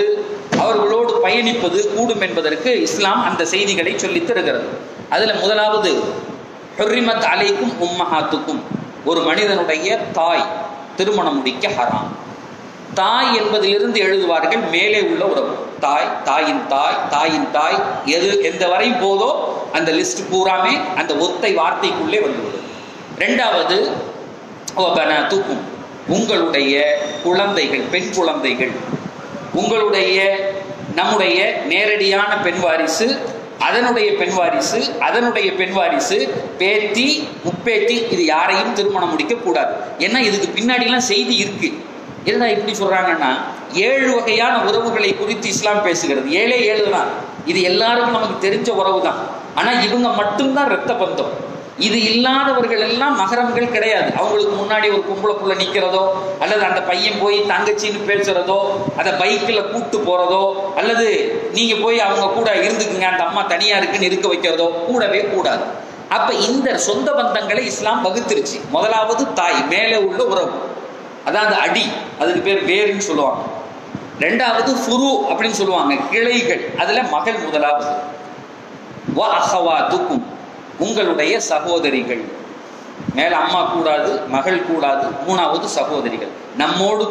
அவர்களோடு பயணிப்பது கூடும் என்பதற்கு இஸ்லாம் அந்த செய்திகளை சொல்லித் தருகிறது. அதுல முதலாவது ஹுர்ரிமத் அலைக்கும் உம்மஹாத்துக்கும், ஒரு மனிதனுடைய தாய் திருமணம் முடிக்க ஹராம். தாய் என்பதிலிருந்து எழுதுவார்கள் மேலே உள்ள உறவு. தாய், தாயின் தாய், தாயின் தாய், எந்த வரை போதோ அந்த லிஸ்ட் பூராமே அந்த ஒத்தை வார்த்தைக்குள்ளே வந்துவிடும். 2வது வபனாத்துக்கும், உங்களுடைய குழந்தைகள், பெண் குழந்தைகள், நம்முடைய நேரடியான பெண் வாரிசு, அதனுடைய பெண் வாரிசு, அதனுடைய பெண் வாரிசு, பேத்தி, முப்பேத்தி, இது யாரையும் திருமணம் முடிக்க கூடாது. ஏன்னா இதுக்கு பின்னாடிலாம் செய்தி இருக்கு. என்னடா இப்படி சொல்றாங்கன்னா, 7 வகையான உறவுகளை குறித்து இஸ்லாம் பேசுகிறது. 7 தான். இது எல்லாருக்கும் நமக்கு தெரிஞ்ச உறவு தான். ஆனா இவங்க மட்டும்தான் இரத்த பந்தம். இது இல்லாதவர்கள் எல்லாம் மகரம்கள் கிடையாது. அவங்களுக்கு முன்னாடி ஒரு பொம்பளை புள்ள நிற்கிறதோ, அல்லது அந்த பையன் போய் தங்கச்சின்னு பேசுறதோ, அதை பைக்கில் கூட்டு போறதோ, அல்லது நீங்க போய் அவங்க கூட இருந்துக்குங்க, அந்த அம்மா தனியா இருக்குன்னு இருக்க வைக்கிறதோ கூடவே கூடாது. அப்ப இந்த சொந்த பந்தங்களை இஸ்லாம் வகுத்துருச்சு. முதலாவது தாய், மேலே உள்ள உறவு, அதாவது அடி, அதுக்கு பேர் வேர்ன்னு சொல்லுவாங்க. 2வது ஃபுரு அப்படின்னு சொல்லுவாங்க, கிளைகள், அதுல மகள் முதலாவது. வ அஹவாத்துக்கும், உங்களுடைய சகோதரிகள், மேல அம்மா கூடாது, மகள் கூடாது. 3வது சகோதரிகள், நம்மோடு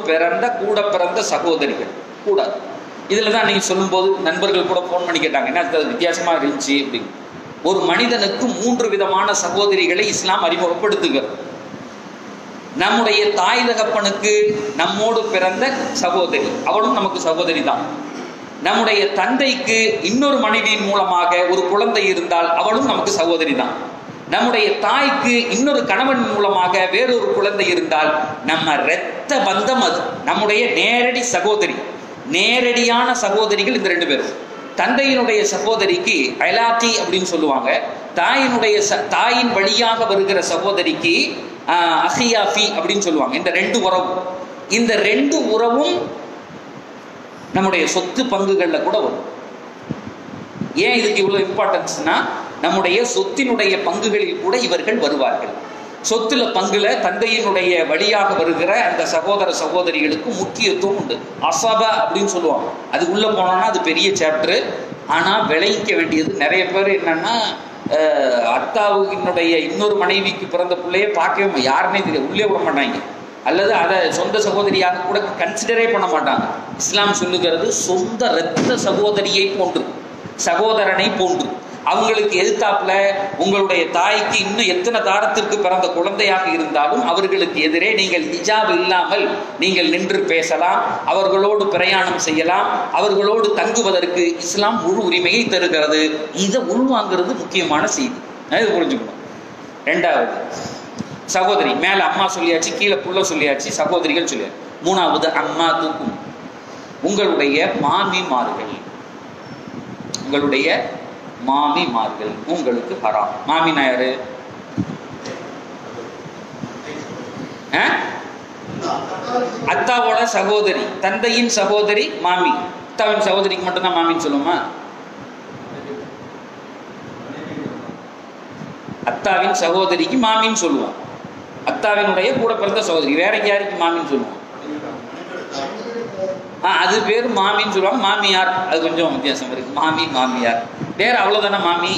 கூட பிறந்த சகோதரிகள் கூடாது. இதுல தான் நீங்க சொல்லும்போது நண்பர்கள் கூட போன் பண்ணி கேட்டாங்க, என்ன அது வித்தியாசமா இருந்துச்சு அப்படின்னு. ஒரு மனிதனுக்கு 3 விதமான சகோதரிகளை இஸ்லாம் அறிமுகப்படுத்துகிறது. நம்முடைய தாய் தகப்பனுக்கு நம்மோடு பிறந்த சகோதரி, அவளும் நமக்கு சகோதரி தான். நம்முடைய தந்தைக்கு இன்னொரு மனைவியின் மூலமாக ஒரு குழந்தை இருந்தால் அவளும் நமக்கு சகோதரி தான். நம்முடைய தாய்க்கு இன்னொரு கணவன் மூலமாக வேறொரு குழந்தை இருந்தால் நம்ம இரத்த பந்தம், அது நம்முடைய நேரடி சகோதரி. நேரடியான சகோதரிகள் இந்த 2 பேரும். தந்தையினுடைய சகோதரிக்கு அலாத்தி அப்படின்னு சொல்லுவாங்க. தாயின் வழியாக வருகிற சகோதரிக்கு அஹியாஃபி அப்படின்னு சொல்லுவாங்க. இந்த 2 உறவு, இந்த 2 உறவும் நம்முடைய சொத்து பங்குகள்ல கூட வரும். ஏன் இதுக்கு இவ்வளவு இம்பார்ட்டன்ஸ்னா, நம்முடைய சொத்தினுடைய பங்குகளில் கூட இவர்கள் வருவார்கள். சொத்துல பங்குல தந்தையினுடைய வழியாக வருகிற அந்த சகோதர சகோதரிகளுக்கு முக்கியத்துவம் உண்டு. அசபா அப்படின்னு சொல்லுவாங்க. அது உள்ள போனோம்னா அது பெரிய சாப்டர். ஆனா விளைவிக்க வேண்டியது நிறைய பேர் என்னன்னா, அத்தாவுடைய இன்னொரு மனைவிக்கு பிறந்த பிள்ளைய பார்க்கவே யாருன்னே தெரியாது, உள்ளே விட மாட்டாங்க, அல்லது அதை சொந்த சகோதரியாக கூட கன்சிடரே பண்ண மாட்டாங்க. இஸ்லாம் சொல்லுகிறது சொந்த இரத்த சகோதரியை போன்று, சகோதரனை போன்று. அவங்களுக்கு எதிர்த்தாப்புல உங்களுடைய தாய்க்கு இன்னும் எத்தனை தாரத்திற்கு பிறந்த குழந்தையாக இருந்தாலும் அவர்களுக்கு எதிரே நீங்கள் ஹிஜாப் இல்லாமல் நீங்கள் நின்று பேசலாம், அவர்களோடு பிரயாணம் செய்யலாம், அவர்களோடு தங்குவதற்கு இஸ்லாம் முழு உரிமையை தருகிறது. இதை உள்வாங்கிறது முக்கியமான செய்தி, இது புரிஞ்சுக்கணும். ரெண்டாவது சகோதரி, மேல அம்மா சொல்லியாச்சு, கீழே புள்ள சொல்லியாச்சு, சகோதரிகள் சொல்லியாச்சு. மூணாவது அம்மா தூக்கும், உங்களுடைய மாமிமார்கள், உங்களுடைய மாமிமார்கள் உங்களுக்கு ஹராம். மாமினா யாரு? அத்தாவோட சகோதரி, தந்தையின் சகோதரி மாமி. அத்தாவின் சகோதரிக்கு மட்டும்தான் மாமின்னு சொல்லுமா? அத்தாவின் சகோதரிக்கு மாமின்னு சொல்லுவோம். அத்தாவினுடைய கூட பிறந்த சகோதரி. வேற யாருக்கு மாமின்னு சொல்லுவோம்? அது பேர் மாமின்னு சொல்லுவாங்க. மாமியார் அது கொஞ்சம் வித்தியாசம் இருக்கு. மாமி மாமியார் வேற, அவ்வளவுதானே மாமி.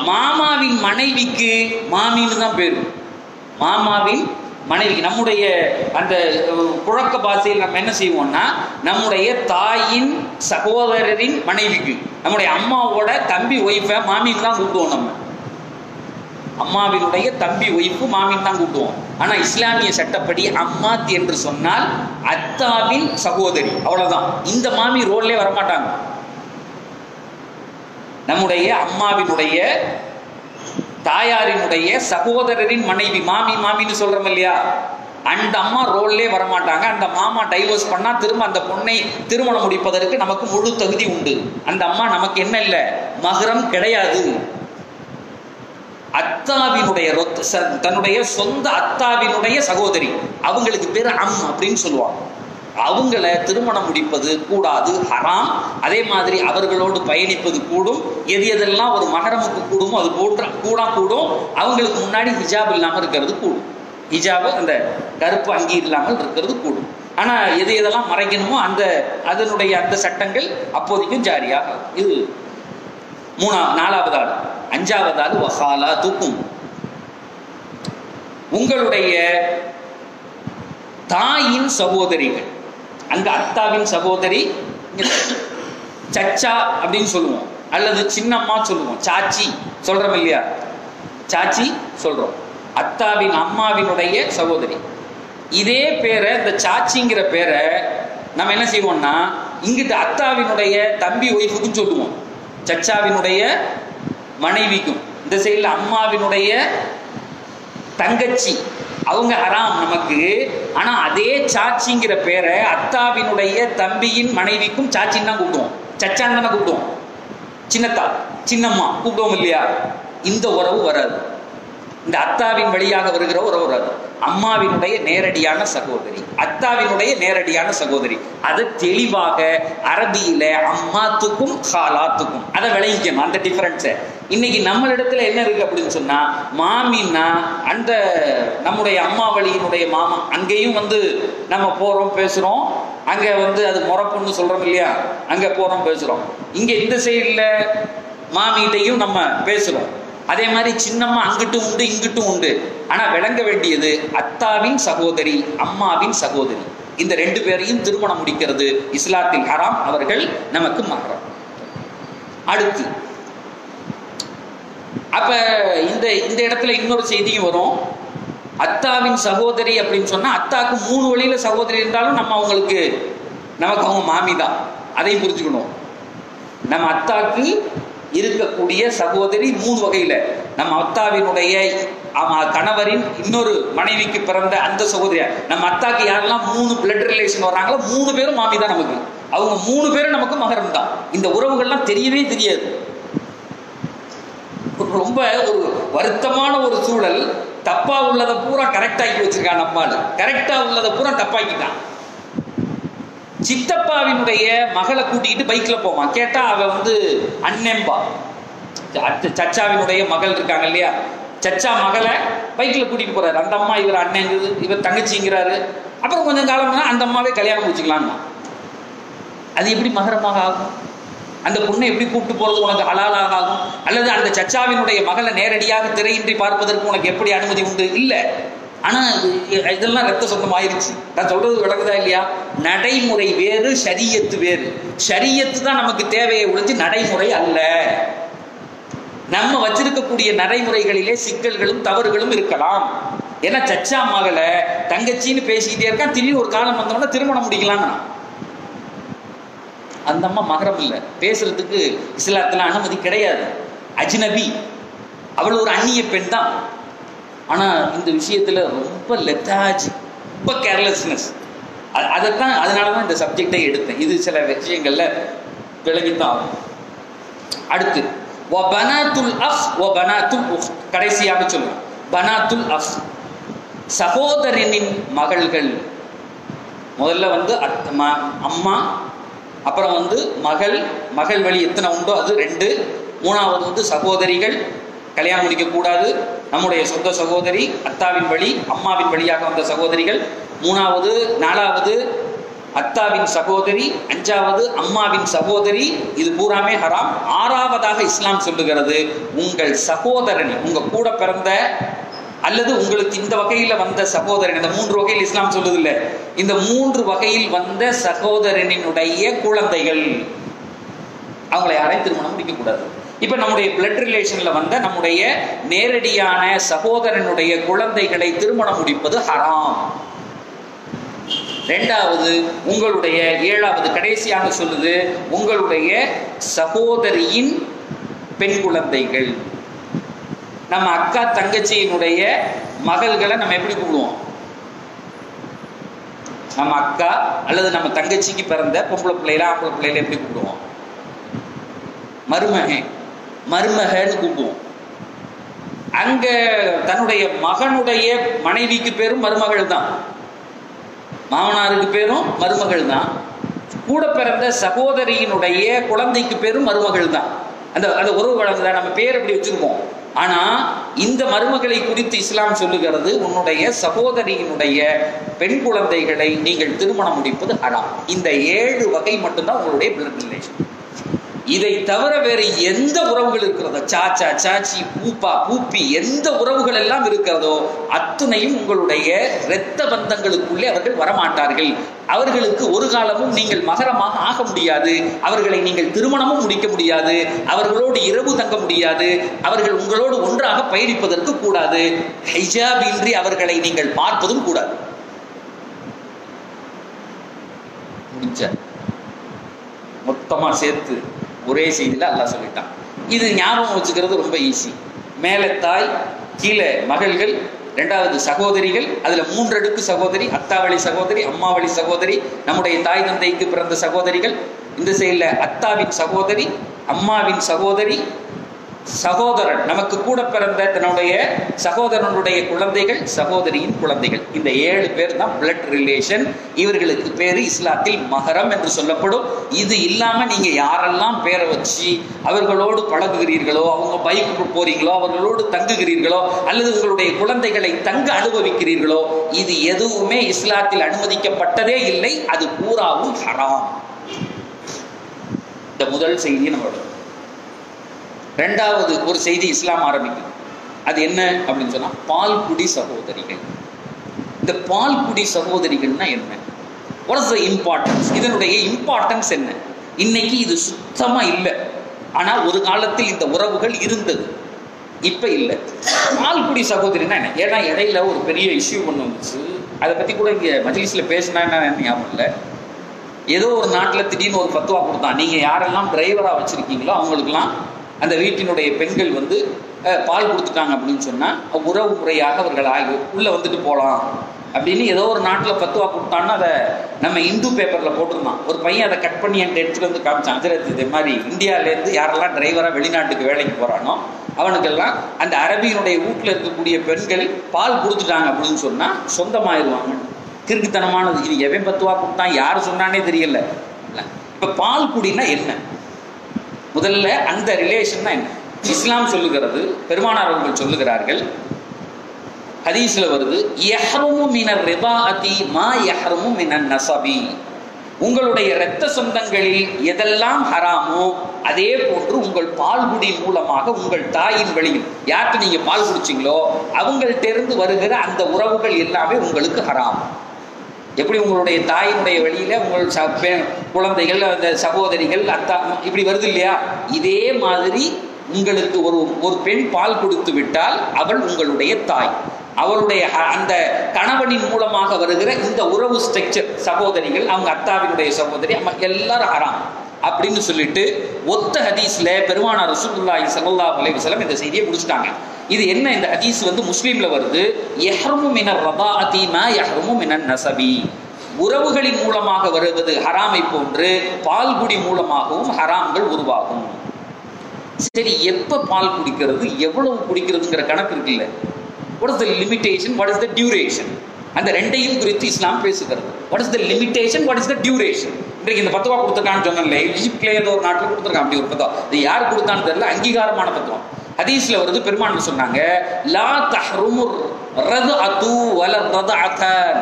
மாமாவின் மனைவிக்கு மாமின்னு தான் பேரு. மாமாவின் மனைவிக்கு, நம்முடைய அந்த புழக்க பாஷையில் நம்ம என்ன செய்வோம்னா, நம்முடைய தாயின் சகோதரரின் மனைவிக்கு, நம்முடைய அம்மாவோட தம்பி ஒய்ஃபை மாமின்னு தான் கூப்பிடுவோம். நம்ம அம்மாவினுடைய தம்பி ஒய்ஃபு மாமின்னு தான் கூப்பிடுவோம். ஆனா இஸ்லாமிய சட்டப்படி அம்மாத் என்று சொன்னால் அத்தாவின் சகோதரி, அவ்வளவுதான். இந்த மாமி ரோல்லே வரமாட்டாங்க. நம்முடைய அம்மாவினுடைய தாயாரினுடைய சகோதரரின் மனைவி மாமி மாமின்னு சொல்றோம் இல்லையா, அந்த அம்மா ரோல்லே வரமாட்டாங்க. அந்த மாமா டைவர்ஸ் பண்ணா திரும்ப அந்த பொண்ணை திருமணம் முடிப்பதற்கு நமக்கு முழு தகுதி உண்டு. அந்த அம்மா நமக்கு என்ன இல்லை, மகரம் கிடையாது. அத்தாவினுடைய தன்னுடைய சொந்த அத்தாவினுடைய சகோதரி, அவங்களுக்கு பேர் அம் அப்படின்னு சொல்லுவாங்க. அவங்கள திருமணம் முடிப்பது கூடாது, ஹராம். அதே மாதிரி அவர்களோடு பயணிப்பது கூடும். எது எதெல்லாம் ஒரு மகரமுக்கு கூடுமோ அது போன்ற கூடும். அவங்களுக்கு முன்னாடி ஹிஜாப் இல்லாமல் இருக்கிறது கூடும். ஹிஜாபு அந்த கருப்பு அங்கி இல்லாமல் இருக்கிறது கூடும். ஆனா எது எதெல்லாம் மறைக்கணுமோ அதனுடைய அந்த சட்டங்கள் அப்போதைக்கும் ஜாரியாக. இது நாலாவது ஆள். அஞ்சாவது ஆள் வஹாலா தூக்கும், உங்களுடைய தாயின் சகோதரிகள். அங்க அத்தாவின் சகோதரி சச்சா அப்படின்னு சொல்லுவோம், அல்லது சின்னம்மா சொல்லுவோம், சாச்சி சொல்றோம் இல்லையா, சாச்சி சொல்றோம். அத்தாவின் அம்மாவினுடைய சகோதரி. இதே பேரை, இந்த சாச்சிங்கிற பேரை நம்ம என்ன செய்வோம்னா, இங்கிட்ட அத்தாவினுடைய தம்பி ஒய்ஃபுக்கும் சொல்லுவோம், சச்சாவினுடைய மனைவிக்கும். இந்த சைடில் அம்மாவினுடைய தங்கச்சி, அவங்க ஹராம் நமக்கு. ஆனா அதே சாச்சிங்கிற பேரை அத்தாவினுடைய தம்பியின் மனைவிக்கும் சாச்சின்னு தான் கூப்பிடுவோம், சச்சான்னு தானே கூப்பிடுவோம். சின்னத்தா சின்னம்மா கூப்பிடுவோம் இல்லையா. இந்த உறவு வராது, இந்த அத்தாவின் வழியாக வருகிற உறவு வராது. அம்மாவினுடைய நேரடியான சகோதரி, அத்தாவினுடைய நேரடியான சகோதரி. அது தெளிவாக அரபியில அம்மாத்துக்கும் ஹாலாத்துக்கும் அதை விளங்கிக்கணும், அந்த டிஃபரன்ஸை. இன்னைக்கு நம்மளிடத்துல என்ன இருக்கு அப்படின்னு சொன்னா, மாமின்னா அந்த நம்முடைய அம்மா வழியினுடைய மாமா, அங்கேயும் நம்ம போறோம் பேசுறோம், அங்க அது முறப்புன்னு சொல்றோம் இல்லையா, அங்க போறோம் பேசுறோம். இங்க இந்த சைடுல மாமிகிட்டையும் நம்ம பேசுறோம். அதே மாதிரி சின்னம்மா அங்கிட்டும் உண்டு இங்கிட்டும் உண்டு. ஆனா விளங்க வேண்டியது அத்தாவின் சகோதரி, அம்மாவின் சகோதரி, இந்த ரெண்டு பேரையும் திருமணம் முடிக்கிறது இஸ்லாத்தில் ஹராம். அவர்கள் நமக்கு மஹரம். அடுத்து அப்ப இந்த இடத்துல இன்னொரு செய்தியும் வரும். அத்தாவின் சகோதரி அப்படின்னு சொன்னா, அத்தாக்கு 3 வழியில சகோதரி இருந்தாலும் நமக்கு அவங்க மாமி தான். அதையும் புரிஞ்சுக்கணும். நம்ம அத்தாக்கு இருக்கக்கூடிய சகோதரி 3 வகையில. நம்ம அத்தாவினுடைய கணவரின் இன்னொரு மனைவிக்கு பிறந்த அந்த சகோதரியா, நம்ம அத்தாக்கு யாரெல்லாம் 3 பிளட் ரிலேஷன் வர்றாங்களோ 3 பேரும் மாமி தான் நமக்கு. அவங்க 3 பேரும் நமக்கு மகரம் தான். இந்த உறவுகள்லாம் தெரியவே தெரியாது. ரொம்ப ஒரு வருத்தமான ஒரு சூழல். தப்பா உள்ளதை பூரா கரெக்டாக்கி வச்சிருக்கான் நம்மால், கரெக்டா உள்ளதை பூரா தப்பாக்கிட்டான். சித்தப்பாவினுடைய மகளை கூட்டிக்கிட்டு பைக்ல போவான். கேட்டா அவ அண்ணன்பா, சச்சாவினுடைய மகள் இருக்காங்க இல்லையா, சச்சா மகளை பைக்ல கூட்டிட்டு போறாரு. அந்த அம்மா இவர் அண்ணன், இவர் தங்கச்சிங்கிறாரு. அப்புறம் கொஞ்சம் காலம்னா அந்த அம்மாவே கல்யாணம் முடிச்சுக்கலாம். அது எப்படி மகரமாக ஆகும்? அந்த பொண்ணை எப்படி கூப்பிட்டு போறது உனக்கு ஹலாலாக ஆகும்? அல்லது அந்த சச்சாவினுடைய மகளை நேரடியாக திரையின்றி பார்ப்பதற்கு உனக்கு எப்படி அனுமதி உண்டு? இல்லை. ஆனா இதெல்லாம் ரத்த சொந்தம் ஆயிருச்சு. நான் சொல்றது விளக்குதா இல்லையா? நடைமுறை வேறு, ஷரியத்து வேறு. ஷரியத்து தான் நமக்கு தேவையை ஒழிஞ்சு நடைமுறை அல்ல. நம்ம வச்சிருக்கக்கூடிய நடைமுறைகளிலே சிக்கல்களும் தவறுகளும் இருக்கலாம். ஏன்னா சச்சா மகளை தங்கச்சின்னு பேசிக்கிட்டே இருக்கான், திடீர்னு ஒரு காலம் வந்தோம்னா திருமணம் முடிக்கலாம். அந்த அம்மா மகரம் இல்லை, பேசுறதுக்கு இஸ்லாத்துல அனுமதி கிடையாது, அஜ்னபி, அவள் ஒரு அந்நிய பெண் தான். ஆனா இந்த விஷயத்துல ரொம்ப லெத்தாஜ், ரொம்ப கேர்லெஸ்னஸ். அதைத்தான், அதனாலதான் இந்த சப்ஜெக்டை எடுத்தேன். இது சில விஷயங்கள்ல விளங்கித்தான். அடுத்து வபனாத்துல் அஃப் வபனாத்துல் உஃப்த், கடைசியாக சொல்றேன். பனாத்துல் அஃப், சகோதரனின் மகள்கள். முதல்ல அம்மா, அப்புறம் மகள், மகள் வழி எத்தனை உண்டோ அது 2. மூணாவது சகோதரிகள், கல்யாணம் முடிக்கக்கூடாது, நம்முடைய சொந்த சகோதரி, அத்தாவின் வழி, அம்மாவின் வழியாக வந்த சகோதரிகள். 3வது 4வது அத்தாவின் சகோதரி, 5வது அம்மாவின் சகோதரி, இது பூராமே ஹராம். 6வதாக இஸ்லாம் சொல்லுகிறது, உங்கள் சகோதரன், உங்க கூட பிறந்த அல்லது உங்களுக்கு இந்த வகையில வந்த சகோதரன். இந்த 3 வகையில் இஸ்லாம் சொல்லுது இல்ல, இந்த 3 வகையில் வந்த சகோதரனினுடைய குழந்தைகள், அவங்களை யாரையும் திருமணம் முடிக்க கூடாது. இப்ப நம்முடைய பிளட் ரிலேஷன்ல வந்த நம்முடைய நேரடியான சகோதரனுடைய குழந்தைகளை திருமணம் முடிப்பது ஹராம். 2வது உங்களுடைய 7வது கடைசியாக சொல்லுது, உங்களுடைய சகோதரியின் பெண் குழந்தைகள். நம்ம அக்கா தங்கச்சியினுடைய மகள்களை நம்ம எப்படி கூப்பிடுவோம்? நம்ம அக்கா அல்லது நம்ம தங்கச்சிக்கு பிறந்த பொம்பளை பிள்ளைல ஆம்பளை பிள்ளைல எப்படி கூப்பிடுவோம்? மருமகன், மருமகன்னு கூப்பிடுவோம். அங்க தன்னுடைய மகனுடைய மனைவிக்கு பேரும் மருமகள் தான், மாமனாருக்கு பேரும் மருமகள் தான், கூட பிறந்த சகோதரியினுடைய குழந்தைக்கு பேரும் மருமகள் தான். அந்த உறவு வழங்குதான், நம்ம பேர் எப்படி வச்சிருக்கோம். ஆனா இந்த மருமகளை குறித்து இஸ்லாம் சொல்லுகிறது, உன்னுடைய சகோதரியினுடைய பெண் குழந்தைகளை நீங்கள் திருமணம் முடிப்பது ஹராம். இந்த 7 வகை மட்டும்தான் உங்களுடைய பிளட் ரிலேஷன். இதை தவிர வேறு எந்த உறவுகள் இருக்கிறதோ, சாச்சா சாச்சி, பூப்பா பூப்பி, எந்த உறவுகள் எல்லாம் இருக்கிறதோ அத்துணையும் உங்களுடைய இரத்த பந்தங்களுக்குள்ளே அவர்கள் வரமாட்டார்கள். அவர்களுக்கு ஒரு காலமும் நீங்கள் மகரமாக ஆக முடியாது. அவர்களை நீங்கள் திருமணமும் முடிக்க முடியாது. அவர்களோடு இரவு தங்க முடியாது. அவர்கள் உங்களோடு ஒன்றாக பயணிப்பதற்கு கூடாது. ஹிஜாப் இன்றி அவர்களை நீங்கள் பார்ப்பதும் கூடாது. மொத்தமா சேர்த்து ஒரே செய்தியில அல்லாஹ் சொல்லிட்டான். இது ஞாபகம் வச்சுக்கிறது ரொம்ப ஈஸி. மேலே தாய், கீழே மகள்கள், 2வது சகோதரிகள், அதுல 3 அடுக்கு சகோதரி, அத்தாவளி சகோதரி, அம்மாவளி சகோதரி, நம்முடைய தாய் தந்தைக்கு பிறந்த சகோதரிகள். இந்த சைடுல அத்தாவின் சகோதரி, அம்மாவின் சகோதரி, சகோதரன், நமக்கு கூட பிறந்த தன்னுடைய சகோதரனுடைய குழந்தைகள், சகோதரியின் குழந்தைகள். இந்த 7 பேர் தான் பிளட் ரிலேஷன். இவர்களுக்கு பேரு இஸ்லாத்தில் மஹரம் என்று சொல்லப்படும். இது இல்லாம நீங்க யாரெல்லாம் பேரை வச்சு அவர்களோடு பழகுகிறீர்களோ, அவங்க பைக்கு போறீங்களோ, அவர்களோடு தங்குகிறீர்களோ, அல்லது உங்களுடைய குழந்தைகளை தங்க அனுபவிக்கிறீர்களோ, இது எதுவுமே இஸ்லாத்தில் அனுமதிக்கப்பட்டதே இல்லை. அது பூராவும் ஹராம். இந்த முதல் செய்தியை நம்ம. 2வது ஒரு செய்தி இஸ்லாம் ஆரம்பிக்குது. அது என்ன அப்படின்னு சொன்னா, பால்குடி சகோதரிகள். இந்த பால்குடி சகோதரிகள்னா என்ன? What is the importance? இதனுடைய இம்பார்ட்டன்ஸ் என்ன? இன்னைக்கு இது சுத்தமா இல்லை. ஆனா ஒரு காலத்தில் இந்த உறவுகள் இருந்தது, இப்ப இல்லை. பால்குடி சகோதரினா என்ன? ஏன்னா இடையில ஒரு பெரிய இஷ்யூ ஒன்று வந்துச்சு. அதை பத்தி கூட இங்க மஜ்லிஸ்ல பேசினா ஞாபகம் இல்லை. ஏதோ ஒரு நாட்டில் திடீர்னு ஒரு ஃபத்வா கொடுத்தான், நீங்க யாரெல்லாம் டிரைவரா வச்சிருக்கீங்களோ அவங்களுக்குலாம் அந்த வீட்டினுடைய பெண்கள் பால் கொடுத்துட்டாங்க அப்படின்னு சொன்னால் உறவு முறையாக அவர்கள் உள்ளே வந்துட்டு போகலாம் அப்படின்னு ஏதோ ஒரு நாட்டில் ஃபத்வா கொடுத்தான்னா அதை நம்ம இந்து பேப்பரில் போட்டிருந்தான். ஒரு பையன் அதை கட் பண்ணி என்கிட்ட எடுத்துகிட்டு வந்து காமிச்சான். அதில் இதே மாதிரி இந்தியாவிலேருந்து யாரெல்லாம் டிரைவராக வெளிநாட்டுக்கு வேலைக்கு போகிறானோ அவனுக்கெல்லாம் அந்த அரபியினுடைய வீட்டில் இருக்கக்கூடிய பெண்கள் பால் கொடுத்துட்டாங்க அப்படின்னு சொன்னால் சொந்தமாயிருவாங்க. கிறுக்குத்தனமானது. இது எவன் ஃபத்வா கொடுத்தான், யார் சொன்னானே தெரியல. இப்போ பால் குடினா என்ன? முதல்ல அந்த ரிலேஷன் என்ன? இஸ்லாம் சொல்லுகிறது, பெருமானார் அவர்கள் சொல்லுகிறார்கள், ஹதீஸ்ல வருது, யஹ்ருமு மினர் ரிதாஅதி மா யஹ்ருமு மினன் நஸபி. உங்களுடைய இரத்த சொந்தங்களில் எதெல்லாம் ஹராமோ அதே போன்று உங்கள் பால்குடி மூலமாக உங்கள் தாயின் வழியில் யார்கிட்ட நீங்க பால் குடிச்சிங்களோ அவங்கள்ட்ட இருந்து வருகிற அந்த உறவுகள் எல்லாமே உங்களுக்கு ஹராம். எப்படி உங்களுடைய தாயினுடைய வழியில உங்கள் குழந்தைகள், அந்த சகோதரிகள், அத்தா இப்படி வருது இல்லையா, இதே மாதிரி உங்களுக்கு ஒரு பெண் பால் கொடுத்து விட்டால் அவள் உங்களுடைய தாய். அவளுடைய அந்த கணவனின் மூலமாக வருகிற இந்த உறவு ஸ்ட்ரக்சர், சகோதரிகள், அவங்க அத்தாவினுடைய சகோதரி, எல்லாரும் ஹராம் அப்படின்னு சொல்லிட்டு ஒத்த ஹதீஸ்ல பெருமானார் ரசூலுல்லாஹி ஸல்லல்லாஹு அலைஹி வஸல்லம் இந்த செய்தியை முடிச்சிட்டாங்க. இது என்ன, இந்த ஹதீஸ் முஸ்லீம்ல வருது. யஹ்ருமு மினர் ரதாஅதி மா யஹ்ருமு மினன் நஸபி. உறவுகளின் மூலமாக வருவது ஹராமை போன்று பால்குடி மூலமாகவும் ஹராம்கள் உருவாகும். சரி, எப்ப பால் குடிக்கிறது, எவ்வளவு குடிக்கிறதுங்கிற கணக்கு இருக்குல்ல. What is the limitation? What is the duration? அந்த ரெண்டையும் குறித்து இஸ்லாம் பேசுகிறது. What is the limitation? What is the duration? இன்றைக்கு இந்த பத்துவா கொடுத்துருக்கான்னு சொன்னேன்ல, ஈஜிப்ட்ல ஏதோ ஒரு நாட்டில் கொடுத்துருக்கான் அப்படி ஒரு பத்துவா. இது யார் கொடுத்தான்னு தெரியல, அங்கீகாரமான பத்துவம். ஹதீஸ்ல வருது, பெருமான் சொன்னாங்க, லா தஹ்ருமுர் ரதுஅது வல ரதுஅதான்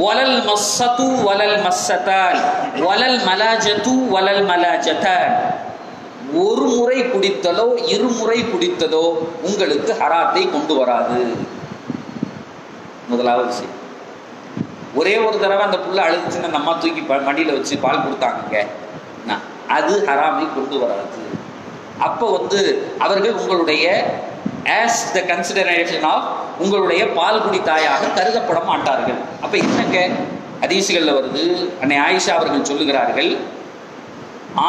வலல் மஸ்ஸது வலல் மஸ்ஸதான் வலல் மலாஜது வலல் மலாஜதான். ஒரு முறை குடித்தலோ இருமுறை குடித்ததோ உங்களுக்கு ஹராத்தை கொண்டு வராது. முதலாவது விஷயம், ஒரே ஒரு தடவை அந்த புள்ள அழுதுச்சுன்னா நம்ம தூக்கி மடியில வச்சு பால் கொடுத்தாங்க, அது ஹராமை கொண்டு வராது. அப்போ அவர்கள் உங்களுடைய as the consideration of உங்களுடைய பால் குடி தாயாக கருதப்பட மாட்டார்கள். அப்ப என்னங்க, ஹதீஸ்கள்ல வருது, அன்னை ஆயிஷா அவர்கள் சொல்லுகிறார்கள்,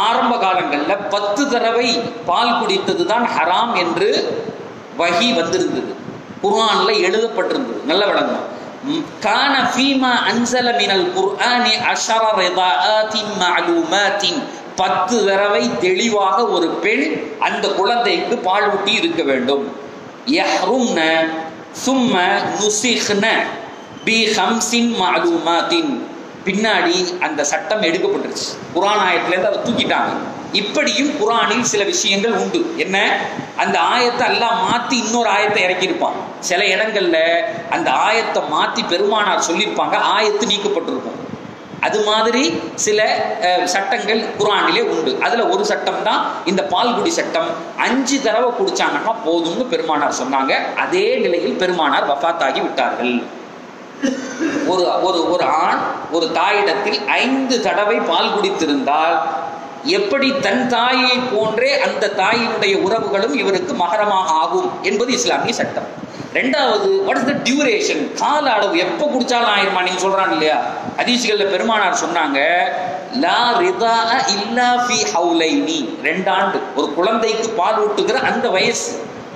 ஆரம்ப காலங்களில் 10 தடவை பால் குடித்தது தான் ஹராம் என்று வஹி வந்திருந்தது, குர்ஆன்ல எழுதப்பட்டிருந்தது. நல்ல விளங்கும். கான ஃபீமா அன்ஸல மினல் குர்ஆனி 10 ரிதாஆத்தின் மஅலூமாத்தின். 10 தடவை தெளிவாக ஒரு பெண் அந்த குழந்தைக்கு பால் ஊட்டி இருக்க வேண்டும். யஹ்ரும்ன சும்ம நுசிஹ்ன பி 5 மஅலூமாத்தின். பின்னாடி அந்த சட்டம் எடுக்கப்பட்டுருச்சு, குர்ஆன் ஆயத்திலேருந்து அதை தூக்கிட்டாங்க. இப்படியும் குர்ஆனில் சில விஷயங்கள் உண்டு. என்ன, அந்த ஆயத்தை எல்லாம் மாற்றி இன்னொரு ஆயத்தை இறக்கியிருப்பான். சில இடங்கள்ல அந்த ஆயத்தை மாற்றி பெருமானார் சொல்லியிருப்பாங்க, ஆயத்து நீக்கப்பட்டிருக்கும். அது மாதிரி சில சட்டங்கள் குர்ஆனிலே உண்டு. அதுல ஒரு சட்டம் தான் இந்த பால்குடி சட்டம். 5 தடவை குடிச்சாங்கன்னா போதும்னு பெருமானார் சொன்னாங்க. அதே நிலையில் பெருமானார் வஃபாத்தாகி விட்டார்கள். ஒரு ஆண் ஒரு தாயிடத்தில் 5 தடவை பால் குடித்திருந்தால் எப்படி தன் தாயை போன்றே அந்த தாயினுடைய உறவுகளும் இவருக்கு மகரமாக ஆகும் என்பது இஸ்லாமிய சட்டம். ரெண்டாவது, வாட் இஸ் த டியூரேஷன், கால அளவு, எப்போ குடிச்சாலும் ஆயிருமா நீங்க சொல்றாங்க இல்லையா. ஹதீஸ்கள்ல பெருமானார் சொன்னாங்க, லா ரிதா இல்லா ஃபி ஹவுலைனி. 2 ஆண்டு ஒரு குழந்தைக்கு பால் ஊட்டுகிற அந்த வயசு,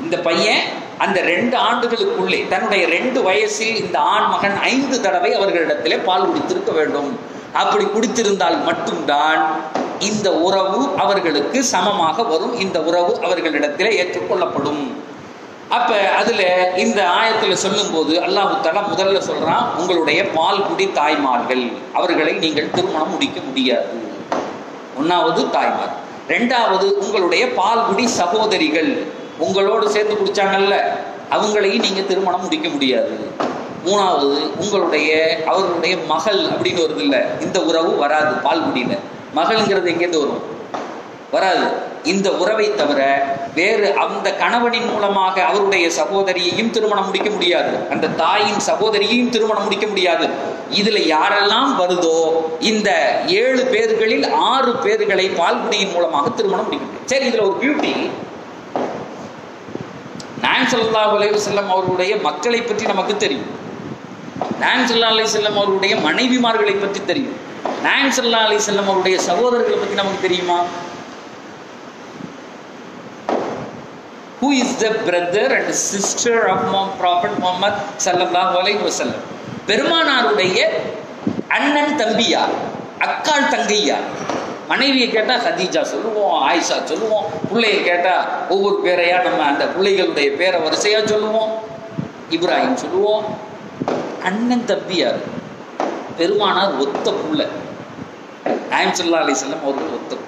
இந்த பையன் அந்த 2 ஆண்டுகளுக்குள்ளே தன்னுடைய 2 வயசில் இந்த ஆண் மகன் 5 தடவை அவர்களிடத்திலே பால் குடித்திருக்க வேண்டும். அப்படி குடித்திருந்தால் மட்டும்தான் இந்த உறவு அவர்களுக்கு சமமாக வரும், இந்த உறவு அவர்களிடத்திலே ஏற்றுக்கொள்ளப்படும். அப்ப அதுல இந்த ஆயத்துல சொல்லும் போது அல்லாஹ் தஆலா முதல்ல சொல்றான், உங்களுடைய பால் குடி தாய்மார்கள், அவர்களை நீங்கள் திருமணம் முடிக்க முடியாது. 1வது தாய்மார். 2வது உங்களுடைய பால்குடி சகோதரிகள், உங்களோடு சேர்ந்து குடிச்சாங்கல்ல, அவங்களையும் நீங்க திருமணம் முடிக்க முடியாது. 3வது அவர்களுடைய மகள் அப்படின்னு வருது இல்ல, இந்த உறவு வராது. பால்குடியில மகள்ங்கிறது எங்கேருந்து வரும், வராது. இந்த உறவை தவிர வேறு அந்த கணவனின் மூலமாக அவருடைய சகோதரியையும் திருமணம் முடிக்க முடியாது, அந்த தாயின் சகோதரியையும் திருமணம் முடிக்க முடியாது. இதுல யாரெல்லாம் வருதோ இந்த 7 பேர்களில் 6 பேர்களை பால்குடியின் மூலமாக திருமணம் முடிக்க முடியும். சரி, இதுல ஒரு பியூட்டி, நாயகம் ஸல்லல்லாஹு அலைஹி வஸல்லம் அவர்களுடைய மக்களை பற்றி நமக்கு தெரியும், நாயகம் ஸல்லல்லாஹு அலைஹி வஸல்லம் அவர்களுடைய மனைவிமார்களை பற்றி தெரியும், நாயகம் ஸல்லல்லாஹு அலைஹி வஸல்லம் அவருடைய சகோதரர்களை பற்றி நமக்கு தெரியுமா? Who is the brother and sister of Prophet Muhammad sallallahu alaihi wasallam? பெருமானாருடைய அண்ணன் தம்பியா, அக்காள் தங்கையா? மனைவியை கேட்டா ஹதீஜா சொல்லுவோம், ஆயிஷா சொல்லுவோம். பிள்ளையை கேட்டா ஒவ்வொரு பேரையா நம்ம அந்த பிள்ளைகளுடைய பேரை வரிசையா சொல்லுவோம், இப்ராஹிம் சொல்லுவோம். அண்ணன் தம்பியார் பெருமானார் ஒத்த புள்ள, நாயகம் ஸல்லல்லாஹு அலைஹி வஸல்லம் அவர்கள் ஒத்த புள்ள.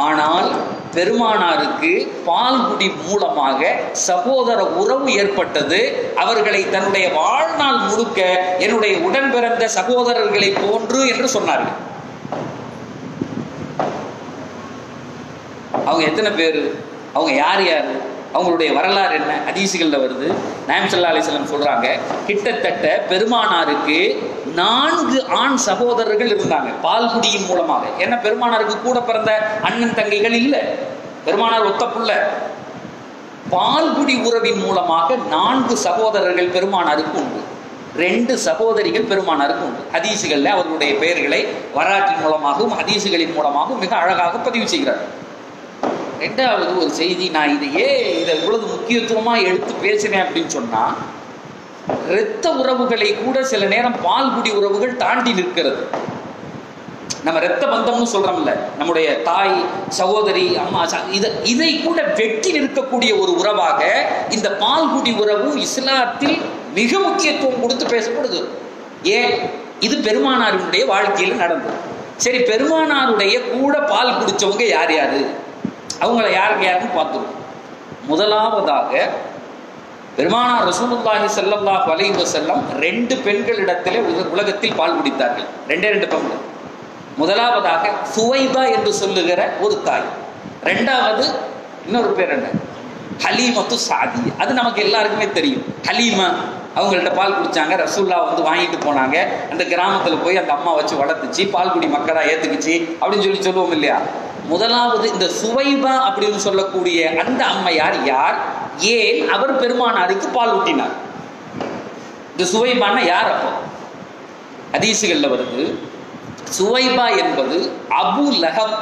ஆனால் பெருமானாருக்கு பால்குடி மூலமாக சகோதர உறவு ஏற்பட்டது. அவர்களை தன்னுடைய வாழ்நாள் முழுக்க என்னுடைய உடன் பிறந்த சகோதரர்களை போன்று என்று சொன்னார்கள். அவங்க எத்தனை பேர், அவங்க யார் யார், அவங்களுடைய வரலாறு என்ன, ஹதீஸ்களில் வருது. நாயகம் ஸல்லல்லாஹு அலைஹி வஸல்லம் சொல்கிறாங்க, கிட்டத்தட்ட பெருமானாருக்கு 4 ஆண் சகோதரர்கள் இருந்தாங்க பால்குடியின் மூலமாக. ஏன்னா பெருமானாருக்கு கூட பிறந்த அண்ணன் தங்கைகள் இல்லை, பெருமானார் ஒத்த புள்ள. பால்குடி உறவின் மூலமாக 4 சகோதரர்கள் பெருமானாருக்கு உண்டு, 2 சகோதரிகள் பெருமானாருக்கு உண்டு. ஹதீசுகளில் அவர்களுடைய பெயர்களை வரலாற்றின் மூலமாகவும் ஹதீசுகளின் மூலமாகவும் மிக அழகாக பதிவு செய்கிறார். ரெண்டாவது ஒரு செய்தி, நான் இதை இவ்வளவு முக்கியத்துவமாக எடுத்து பேசினேன் அப்படின்னு சொன்னால், இரத்த உறவுகளை கூட சில நேரம் பால்குடி உறவுகள் தாண்டி நிற்கிறது. நம்ம இரத்த பந்தம்னு சொல்றோம்ல, நம்முடைய தாய் சகோதரி அம்மா, இதை கூட வெட்டி நிற்கக்கூடிய ஒரு உறவாக இந்த பால்குடி உறவு இஸ்லாத்தில் மிக முக்கியத்துவம் கொடுத்து பேசப்படுது. ஏன்? இது பெருமானாருடைய வாழ்க்கையில் நடந்தது. சரி, பெருமானாருடைய கூட பால் குடிச்சவங்க யார் யாரு, அவங்கள யாருன்னு பார்த்துருவோம். முதலாவதாக பெருமானார் ரசூலுல்லாஹி ஸல்லல்லாஹு அலைஹி வஸல்லம் 2 பெண்களிடத்திலே உலகத்தில் பால் குடித்தார்கள். 2 பெண்கள். முதலாவதாக சுவைபா என்று சொல்லுகிற ஒரு தாய், ரெண்டாவது இன்னொரு பேர் என்ன, ஹலீமத்து சாதியா. அது நமக்கு எல்லாருக்குமே தெரியும். ஹலீமா அவங்கள்ட்ட பால் குடிச்சாங்க, ரசூல்லா வந்து வாங்கிட்டு போனாங்க, அந்த கிராமத்தில் போய் அந்த அம்மா வச்சு வளர்த்துச்சு, பால்குடி மக்களா ஏற்றுக்குச்சு அப்படின்னு சொல்லுவோம் இல்லையா. முதலாவது இந்த சுவைபா அப்படின்னு சொல்லக்கூடிய அந்த அம்மையார் யார், ஏன் அவர் பெருமானாருக்கு பால் ஊட்டினார்? இந்த சுவைபான யார்? அப்போ ஹதீசுகளில் வருது, சுவைபா என்பது அபு லஹப்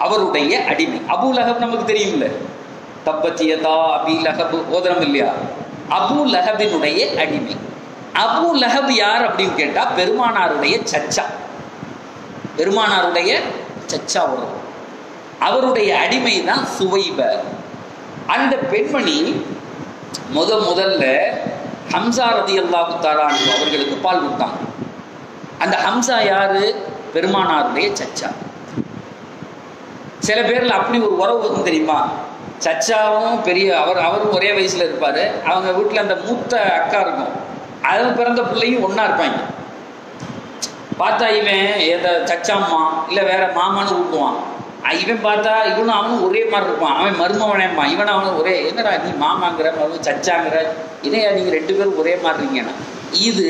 அவருடைய அடிமை. அபு லஹப் நமக்கு தெரியும்ல, தப்பச்சியதா அபி லஹப் ஓதரம் இல்லையா, அபு லஹபினுடைய அடிமை. அபு லஹப் யார் அப்படின்னு கேட்டா பெருமானாருடைய சச்சா, பெருமானாருடைய சச்சா வரும், அவருடைய அடிமை தான் சுவைப. அந்த பெண்மணி முதல்ல ஹம்சா ரலியல்லாஹு தஆலா அன்ஹு அவர்களுக்கு பால் கொடுத்தாங்க. அந்த ஹம்சா யாரு? பெருமானாருடைய சச்சா. சில பேர்ல அப்படி ஒரு உறவு வரும் தெரியுமா, சச்சாவும் பெரிய அவரும் ஒரே வயசுல இருப்பாரு, அவங்க வீட்டில் அந்த மூத்த அக்கா இருக்கும், அதில் பிறந்த பிள்ளையும் ஒன்னா இருப்பாங்க. பார்த்தா இவன் எந்த சச்சாம்மா இல்லை வேற மாமான்னு கூப்பிடுவான், இவன் பார்த்தா இவனும் அவனும் ஒரே மாதிரி இருப்பான், அவன் மருமவனேம்மா, இவன் அவனும் ஒரே, என்னடா நீ மாமாங்கிற மருமன் சச்சாங்கிற, இதையா நீங்கள் 2 பேரும் ஒரே மாதிரி இருக்கீங்கன்னா. இது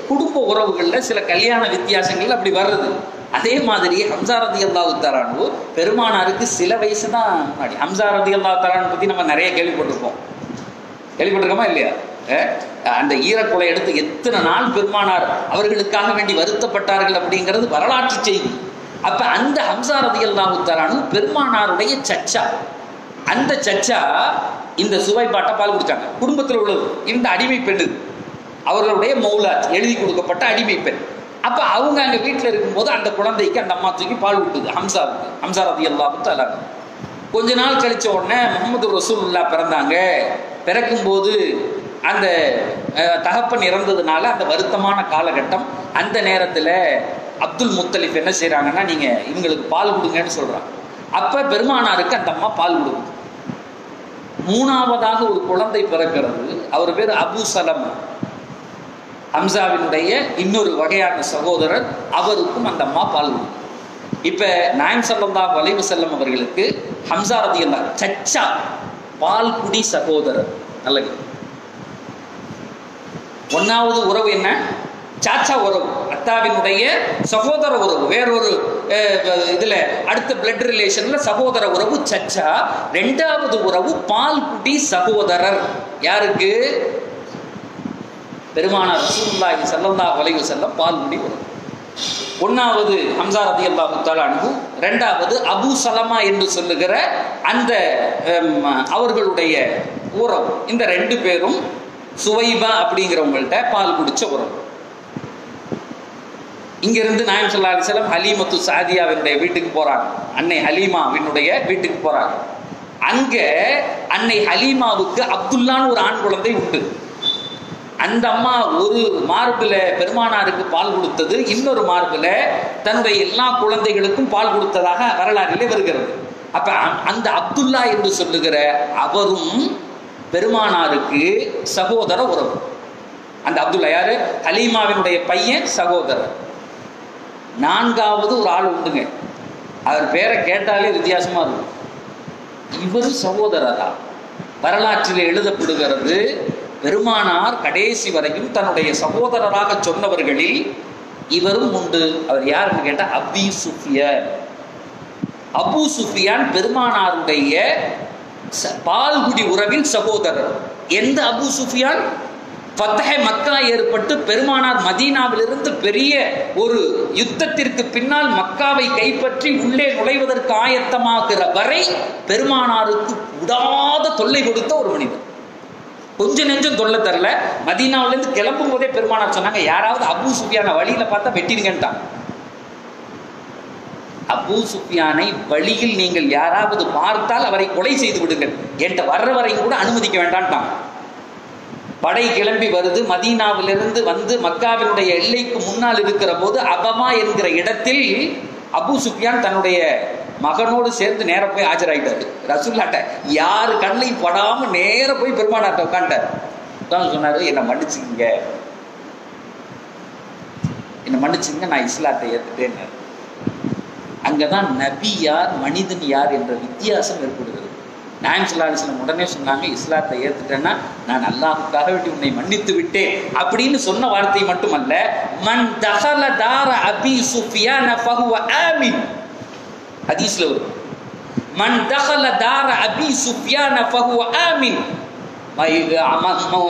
குடும்ப உறவுகளில் சில கல்யாண வித்தியாசங்கள் அப்படி வர்றது. அதே மாதிரி ஹம்சா ரலியல்லாஹு தஆலா அன்ஹு பெருமானாருக்கு சில வயசு தான் முன்னாடி. ஹம்சா ரலியல்லாஹு தஆலா அன்ஹு பற்றி நம்ம நிறைய கேள்விப்பட்டிருக்கோமா இல்லையா? அந்த ஈரக்குலை எடுத்து எத்தனை நாள் பெருமானார் அவர்களுக்காக வேண்டி வருத்தப்பட்டார்கள் அப்படிங்கிறது வரலாற்று செய்தி. அப்ப அந்த ஹம்சா ரலியல்லாஹு தஆலா அன்ஹு பெருமானாருடைய சச்சா. அந்த சச்சா இந்த சுவைபாட்ட பால் குடிச்சாங்க. குடும்பத்தில் உள்ளது இந்த அடிமை பெண்ணு, அவர்களுடைய மௌலாத் எழுதி கொடுக்கப்பட்ட அடிமை பெண். அப்ப அவங்க அங்க வீட்டில் இருக்கும்போது அந்த குழந்தைக்கு அந்த அம்மா தூக்கி பால் விட்டுது ஹம்சாவுக்கு. ஹம்சா ரலியல்லாஹு தஆலா அன்ஹு கொஞ்ச நாள் கழிச்ச உடனே முஹம்மது ரசூலுல்லாஹ் பிறந்தாங்க. பிறக்கும்போது அந்த தகப்பன் இறந்ததுனால அந்த வருத்தமான காலகட்டம். அந்த நேரத்தில் அப்துல் முத்தலிப் என்ன செய்கிறாங்கன்னா, நீங்கள் இவங்களுக்கு பால் கொடுங்கன்னு சொல்கிறாங்க. அப்போ பெருமானாருக்கு அந்த அம்மா பால் கொடுக்குது. 3ஆவதாக ஒரு குழந்தை பிறக்கிறது, அவர் பேர் அபு சலமா, ஹம்சாவினுடைய இன்னொரு வகையான சகோதரர், அவருக்கும் அந்த அம்மா பால் கொடுக்குது. இப்போ நாயகம் ஸல்லல்லாஹு அலைஹி வஸல்லம் அவர்களுக்கு ஹம்சா ரலியல்லாஹு சச்சா பால்குடி சகோதரர். நல்லது. 1வது உறவு என்ன? சாச்சா உறவு, அத்தாவினுடைய சகோதர உறவு. வேறொரு இதுல அடுத்த பிளட் ரிலேஷன்ல சகோதர உறவு சச்சா. 2வது உறவு பால்குடி சகோதரர். யாருக்கு? பெருமானார் ரசூலுல்லாஹி ஸல்லல்லாஹு அலைஹி வஸல்லம் பால்குடி உறவு. 1வது ஹம்சா ரலியல்லாஹு தஆலா அன்ஹு, 2வது அபு சலமா என்று சொல்லுகிற அந்த அவர்களுடைய உறவு. இந்த 2 பேரும் சுவைபா அப்படிங்கிறவங்கள்ட்ட பால் குடிச்ச உறவு. இங்கிருந்து நாயகம் ஸல்லல்லாஹு அலைஹி வஸல்லம் ஹலீமத்து சாதியாவினுடைய வீட்டுக்கு போறாங்க. அன்னை ஹலீமாவினுடைய வீட்டுக்கு போறாங்க. அங்க அன்னை ஹலீமாவுக்கு அப்துல்லான்னு ஒரு ஆண் குழந்தை உண்டு. அந்த அம்மா ஒரு மார்பில் பெருமானாருக்கு பால் கொடுத்தது, இன்னொரு மார்பில் தன்னுடைய எல்லா குழந்தைகளுக்கும் பால் கொடுத்ததாக வரலாற்றிலே வருகிறது. அப்ப அந்த அப்துல்லா என்று சொல்லுகிற அவரும் பெருமானாருக்கு சகோதர உறவு. அந்த அப்துல்லா யாரு? ஹலீமாவினுடைய பையன், சகோதரர். 4வது ஒரு ஆள் உண்டுங்க, அவர் பேரை கேட்டாலே வித்தியாசமா இருக்கும். இவர் சகோதரரா? வரலாற்றில் எழுதப்படுகிறது, பெருமானார் கடைசி வரையும் தன்னுடைய சகோதரராக சொன்னவர்களில் இவரும் உண்டு. அவர் யாருன்னு கேட்டா அபி சுஃபியான். அபு சுஃபியான் பெருமானாருடைய பால்குடி உறவின் சகோதரர். எந்த அபு சுஃபியான்? ஃபத்ஹே மக்கா ஏற்பட்டு பெருமானார் மதீனாவிலிருந்து பெரிய ஒரு யுத்தத்திற்கு பின்னால் மக்காவை கைப்பற்றி உள்ளே நுழைவதற்கு ஆயத்தமாகிற வரை பெருமானாருக்கு விடாத தொல்லை கொடுத்த ஒரு மனிதர். கொஞ்சம் நெஞ்சம் தொல்லை தரல. மதீனாவிலிருந்து கிளம்பும் போதே பெருமானார் சொன்னாங்க, யாராவது அபு சுஃபியான வழியில பார்த்தா வெட்டிருங்கன்ட்டான். அபு சுஃபியானை வழியில் நீங்கள் யாராவது பார்த்தால் அவரை கொலை செய்து விடுங்கள், என்கிட்ட வர்ற வரையும் கூட அனுமதிக்க வேண்டான்ட்டான். படை கிளம்பி வருது. மதீனாவிலிருந்து வந்து மக்காவினுடைய எல்லைக்கு முன்னால் இருக்கிற போது அபமா என்கிற இடத்தில் அபு சுஃபியான் தன்னுடைய மகனோடு சேர்ந்து நேர போய் ஆஜராயிட்டாரு. ரசூலுல்லாஹ்ட்ட யாரு கண்ணையும் படாம நேர போய் பெருமானார்ட்ட உட்காண்டார். சொன்னாரு, என்னை மன்னிச்சுங்க, என்னை மன்னிச்சுங்க, நான் இஸ்லாத்தை ஏற்றுட்டேன்னு. அங்கதான் நபி யார் மனிதன் யார் என்ற வித்தியாசம் ஏற்படுகிறது. நாயகம் ஸல்லல்லாஹு அலைஹி வஸல்லம் உடனே சொன்னாங்க, இஸ்லாத்தை ஏற்றுட்டேன்னா நான் அல்லாஹ்வுக்காக வேண்டி உன்னை மன்னித்து விட்டேன் அப்படின்னு சொன்ன வார்த்தை மட்டுமல்ல, மன் தஹல தார அபி சுஃபியான ஃபஹுவ ஆமின். ஹதீஸ்ல வரும், மன் தஹல தார அபி சுஃபியான ஃபஹுவ ஆமின்.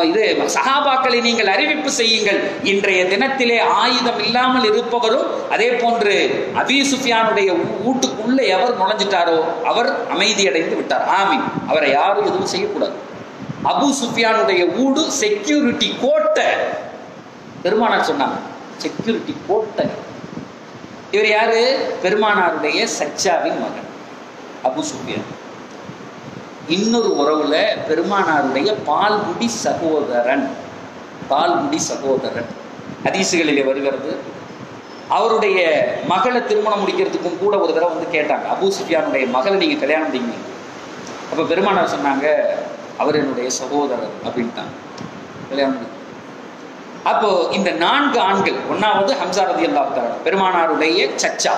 இது சஹாபாக்களை நீங்கள் அறிவிப்பு செய்யுங்கள், இன்றைய தினத்திலே ஆயுதம் இல்லாமல் இருப்பவரும் அதே போன்று அபி சுஃபியானுடைய வீட்டுக்குள்ள எவர் நுழைஞ்சிட்டாரோ அவர் அமைதியடைந்து விட்டார். ஆமீன். அவரை யாரும் எதுவும் செய்யக்கூடாது. அபு சுஃபியானுடைய வீடு செக்யூரிட்டி கோட்டை. பெருமானார் சொன்னாங்க, செக்யூரிட்டி கோட்டை. இவர் யாரு? பெருமானாருடைய சச்சாவின் மகன் அபு சுஃபியான். இன்னொரு உறவுல பெருமானாருடைய பால்குடி சகோதரன். பால்குடி சகோதரன் ஹதீசுகளிலே வருகிறது. அவருடைய மகளை திருமணம் முடிக்கிறதுக்கும் கூட ஒரு தடவை வந்து கேட்டாங்க, அபு சுஃபியானுடைய மகளை நீங்க கல்யாணம் பண்ணீங்க? அப்ப பெருமானார் சொன்னாங்க, அவர் என்னுடைய சகோதரர் அப்படின்ட்டாங்க. கல்யாணம். அப்போ இந்த 4 ஆண்கள், ஒன்னாவது ஹம்சா ரலியல்லாஹு தஆலா பெருமானாருடைய சச்சா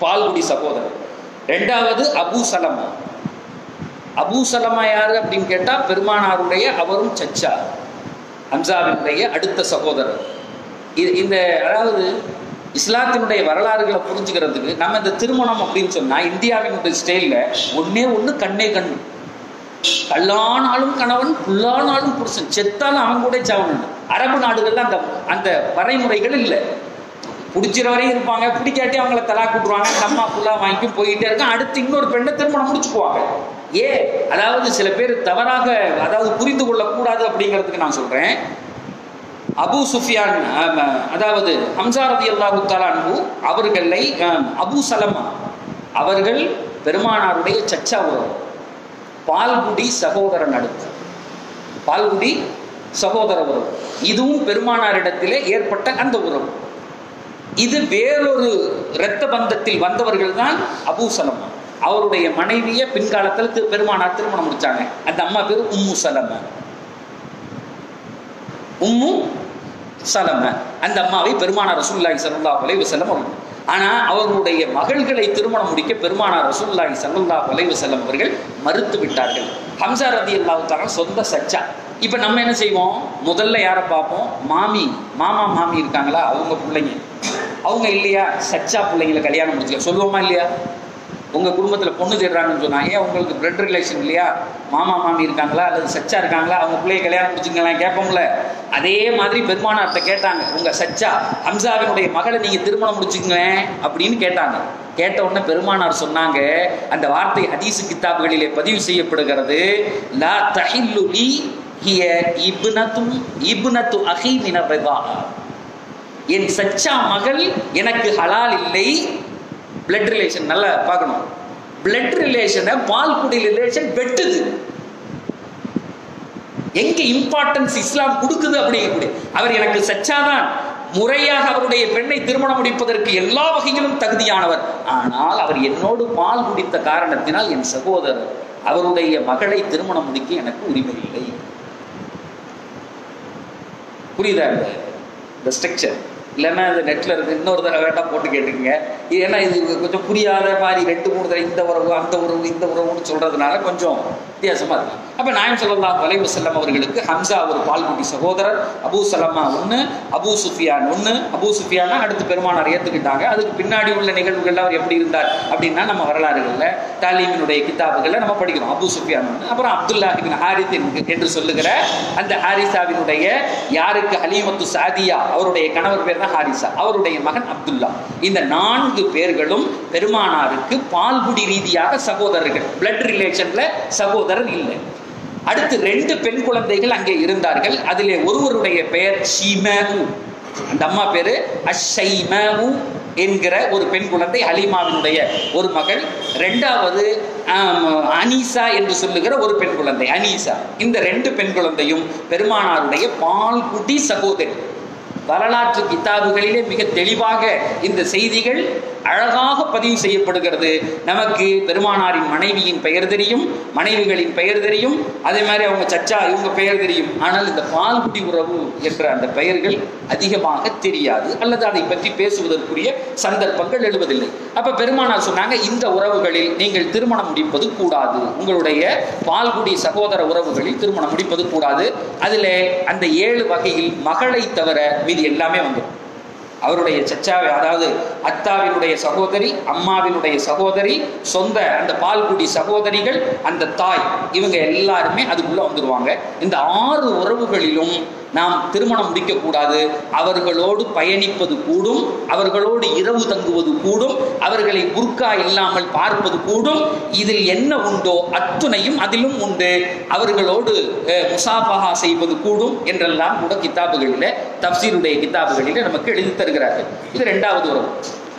பால்குடி சகோதரர். 2வது அபு சலமா. அபு சலமா யாரு அப்படின்னு கேட்டா பெருமானாருடைய அவரும் சச்சா, ஹம்சாவினுடைய அடுத்த சகோதரர். இந்த அதாவது இஸ்லாத்தினுடைய வரலாறுகளை புரிஞ்சுக்கிறதுக்கு நம்ம இந்த திருமணம் அப்படின்னு சொன்னா இந்தியாவினுடைய ஸ்டைல்ல ஒண்ணு கண்ணே கண்ணு. கல்லானாலும் கணவன், புல்லானாலும் புருஷன், செத்தாலும் அவன் கூட சாவணும். அரபு நாடுகள்ல அந்த அந்த வரைமுறைகள் இல்லை. பிடிச்சிற வரையும் இருப்பாங்க, பிடிக்காட்டி அவங்கள தலாக் விட்டுருவாங்க, நம்ம புல்லா வாங்கி போயிட்டே இருக்கான். அடுத்து இன்னொரு பெண்ணை திருமணம் முடிச்சுக்குவாங்க. அதாவது சில பேர் தவறாக அதாவது புரிந்து கொள்ளக்கூடாது அப்படிங்கிறதுக்கு நான் சொல்றேன். அபு சுஃபியான் அதாவது ஹம்சா ரலியல்லாஹு தஆலா அன்ஹு அவர்களை அபு சலமா அவர்கள் பெருமானாருடைய சச்சா உறவு, பால்குடி சகோதரன். அடுத்து பால்குடி சகோதர உறவு. இதுவும் பெருமானாரிடத்திலே ஏற்பட்ட அந்த உறவு. இது வேறொரு இரத்த பந்தத்தில் வந்தவர்கள் தான் அபு சலமா. அவருடைய மனைவியை பின்காலத்தில் பெருமானார் திருமணம் முடிச்சாங்க. அந்த அம்மா பேரு உம்மு சலமா. உம்மு சலமா அந்த அம்மாவை பெருமானார் ரசூலுல்லாஹி ஸல்லல்லாஹு அலைஹி வஸல்லம் அவர்கள். ஆனா அவர்களுடைய மகள்களை திருமணம் முடிக்க பெருமானார் ரசூலுல்லாஹி ஸல்லல்லாஹு அலைஹி வஸல்லம் அவர்கள் மறுத்து விட்டார்கள். ஹம்சா ரலியல்லாஹு தஆலா சொந்த சச்சா. இப்ப நம்ம என்ன செய்வோம்? முதல்ல யாரை பார்ப்போம்? மாமா மாமி இருக்காங்களா, அவங்க பிள்ளைங்க. அவங்க இல்லையா, சச்சா பிள்ளைங்களை கல்யாணம் முடிச்சுக்க சொல்லுவோமா இல்லையா? உங்க குடும்பத்துல பொண்ணு தேடுறாங்கன்னு சொன்னா, ஏன் உங்களுக்கு பிளட் ரிலேஷன் இல்லையா, மாமா மாமி இருக்காங்களா அல்லது சச்சா இருக்காங்களா, அவங்க பிள்ளைய கல்யாணம் முடிச்சுக்கலாம் கேட்போம்ல. அதே மாதிரி பெருமானார்ட்ட கேட்டாங்க, உங்க சச்சா ஹம்சாவினுடைய மகளை நீங்க திருமணம் முடிச்சுக்கங்க அப்படின்னு கேட்டாங்க. கேட்ட உடனே பெருமானார் சொன்னாங்க, அந்த வார்த்தை ஹதீஸ் கிதாபுகளிலே பதிவு செய்யப்படுகிறது, லா தஹில்லு லி ஹிய இப்னத்து அஹி மின ரிதா. என் சச்சா மகள் எனக்கு ஹலால் இல்லை. பிளட் ரிலேஷன் நல்லா பார்க்கணும். பிளட் ரிலேஷனை பால்குடி ரிலேஷன் வெட்டுது. எங்க இம்பார்ட்டன்ஸ் இஸ்லாம் கொடுக்குது அப்படிங்கக்கூடிய அவர் எனக்கு சச்சாதான், முறையாக அவருடைய பெண்ணை திருமணம் முடிப்பதற்கு எல்லா வகையிலும் தகுதியானவர். ஆனால் அவர் என்னோடு பால் குடித்த காரணத்தினால் என் சகோதரர், அவருடைய மகளை திருமணம் முடிக்க எனக்கு உரிமை இல்லை. புரியுதா இந்த ஸ்ட்ரக்சர்? இல்லைன்னா இது நெட்டில் இருக்குது, இன்னொரு தடவை வேண்டாம் போட்டு கேட்டுக்குங்க. ஏன்னா இது கொஞ்சம் புரியாத மாதிரி 2-3 தடவை இந்த உறவு அந்த உறவு இந்த உறவுன்னு சொல்கிறதுனால கொஞ்சம் வித்தியாசமாக இருக்குது. அப்போ நாயகம் ஸல்லல்லாஹு அலைஹி வஸல்லம் அவர்களுக்கு ஹம்சா ஒரு பால்குடி சகோதரர், Abu Salama 1, Abu Sufyan 1. Abu சுஃபியானா அடுத்து பெருமானார் ஏற்றுக்கிட்டாங்க. அதுக்கு பின்னாடி உள்ள நிகழ்வுகள் அவர் எப்படி இருந்தார் அப்படின்னா நம்ம வரலாறுகளில் தாலீமினுடைய கிதாபுகளில் நம்ம படிக்கிறோம். Abu Sufyan 1. அப்புறம் அப்துல்லா இப்னு ஹாரித் என்று சொல்லுகிற அந்த ஹாரிசாவினுடைய யாருக்கு ஹலீமத்து சாதியா அவருடைய கணவர் பேர் தான் ஹாரிசா, அவருடைய மகன் அப்துல்லா. இந்த 4 பேர்களும் பெருமானாருக்கு பால்குடி ரீதியாக சகோதரர்கள், பிளட் ரிலேஷன்ல சகோதரர் இல்லை. அடுத்து 2 பெண் குழந்தைகள் அங்கே இருந்தார்கள். அதிலே ஒருவருடைய பெயர் ஷீமு, அந்த அம்மா பேரு அஷ்ஷைமு என்கிற ஒரு பெண் குழந்தை, ஹலீமாவினுடைய ஒரு மகள். 2வது அனீசா என்று சொல்லுகிற ஒரு பெண் குழந்தை, அனீசா. இந்த 2 பெண் குழந்தையும் பெருமானாருடைய பால்குடி சகோதரி. வரலாற்று கிதாபுகளிலே மிக தெளிவாக இந்த செய்திகள் அழகாக பதிவு செய்யப்படுகிறது. நமக்கு பெருமானாரின் மனைவியின் பெயர் தெரியும், மனைவிகளின் பெயர் தெரியும், அதே மாதிரி அவங்க சச்சா இவங்க பெயர் தெரியும். ஆனால் இந்த பால்குடி உறவு என்ற அந்த பெயர்கள் அதிகமாக தெரியாது, அல்லது அதை பற்றி பேசுவதற்குரிய சந்தர்ப்பங்கள் எழுவதில்லை. அப்ப பெருமானார் சொன்னாங்க, இந்த உறவுகளில் நீங்கள் திருமணம் முடிப்பது கூடாது, உங்களுடைய பால்குடி சகோதர உறவுகளில் திருமணம் முடிப்பது கூடாது. அதில் அந்த 7 வகையில் மகளை தவிர மீது எல்லாமே வந்துடும். அவருடைய சச்சாவை, அதாவது அத்தாவினுடைய சகோதரி, அம்மாவினுடைய சகோதரி, சொந்த அந்த பால்குடி சகோதரிகள், அந்த தாய், இவங்க எல்லாருமே அதுக்குள்ள வந்துடுவாங்க. இந்த 6 உறவுகளிலும் நாம் திருமணம் முடிக்கக்கூடாது. அவர்களோடு பயணிப்பது கூடும், அவர்களோடு இரவு தங்குவது கூடும், அவர்களை புர்கா இல்லாமல் பார்ப்பது கூடும். இதில் என்ன உண்டோ அத்துணையும் அதிலும் உண்டு. அவர்களோடு முசாபஹா செய்வது கூடும் என்றெல்லாம் கூட கிதாபுகளில், தப்சீருடைய கிதாபுகளில் நமக்கு எழுதி தருகிறார்கள். இது 2வது உறவு.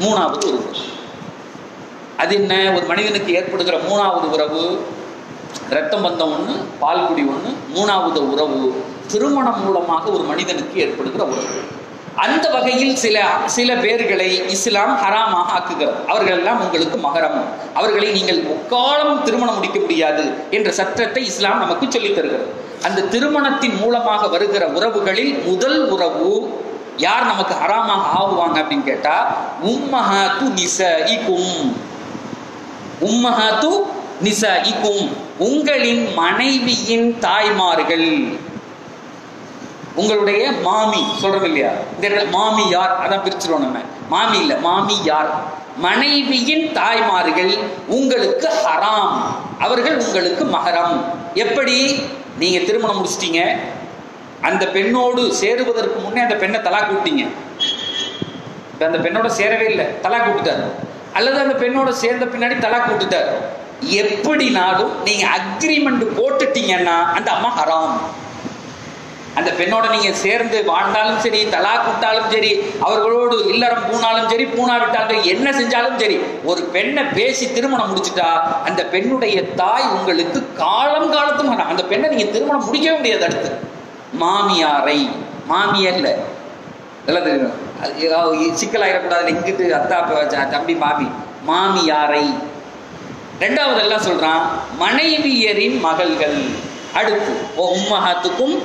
3வது உறவு அது என்ன? ஒரு மனிதனுக்கு ஏற்படுகிற 3வது உறவு இரத்தம் பந்தம் 1, பால்குடி 1. 3வது உறவு திருமணம் மூலமாக ஒரு மனிதனுக்கு ஏற்படுகிற உறவு. அந்த வகையில் சில பேர்களை இஸ்லாம் ஹராமாக ஆக்குகிறது. அவர்கள் எல்லாம் உங்களுக்கு மகரம், அவர்களை நீங்கள் முக்காலம் திருமணம் முடிக்க முடியாது என்ற சட்டத்தை இஸ்லாம் நமக்கு சொல்லித் தருகிறது. அந்த திருமணத்தின் மூலமாக வருகிற உறவுகளில் முதல் உறவு யார் நமக்கு ஹராமாக ஆகுவாங்க அப்படின்னு கேட்டா, உம்மஹாத்து நிசாஇக்கும். உம்மஹாத்து நிசாஇக்கும், உங்களின் மனைவியின் தாய்மார்கள். உங்களுடைய மாமி சொல்றோம் இல்லையா, இந்த மாமி யார் அதான் பிரிச்சிருவோம் நம்ம. மாமி இல்ல, மாமி யார்? மனைவியின் தாய்மார்கள் உங்களுக்கு ஹராம், அவர்கள் உங்களுக்கு மஹரம். எப்படி? நீங்க திருமணம் முடிச்சிட்டீங்க, அந்த பெண்ணோடு சேருவதற்கு முன்னே அந்த பெண்ணை தலாக் விட்டீங்க, அந்த பெண்ணோட சேரவே இல்லை, தலாக் விட்டுட்டார், அல்லது அந்த பெண்ணோட சேர்ந்த பின்னாடி தலாக் விட்டுட்டார். எப்படினாலும் நீங்க அக்ரிமெண்ட் போட்டுட்டீங்கன்னா அந்த அம்மா ஹராம். அந்த பெண்ணோட நீங்க சேர்ந்து வாழ்ந்தாலும் சரி, தலாக் விட்டாலும் சரி, அவர்களோடு இல்லறம் பூணாலும் சரி, பூணா விட்டாலும் என்ன செஞ்சாலும் சரி, ஒரு பெண்ணை பேசி திருமணம் முடிச்சுட்டா அந்த பெண்ணுடைய தாய் உங்களுக்கு காலம் காலத்தும் ஹராம். அந்த பெண்ணை நீங்க திருமணம் முடிக்கவே முடியாது. அடுத்து மாமியாரை, மாமியல்ல சிக்கலாயிடக்கூடாது, இங்கிட்டு அத்தா தம்பி மாமி, மாமியாரை. 2வது எல்லாம் சொல்றான் மனைவியரின் மகள்கள். அடுத்து உம்மஹாத்துக்கும்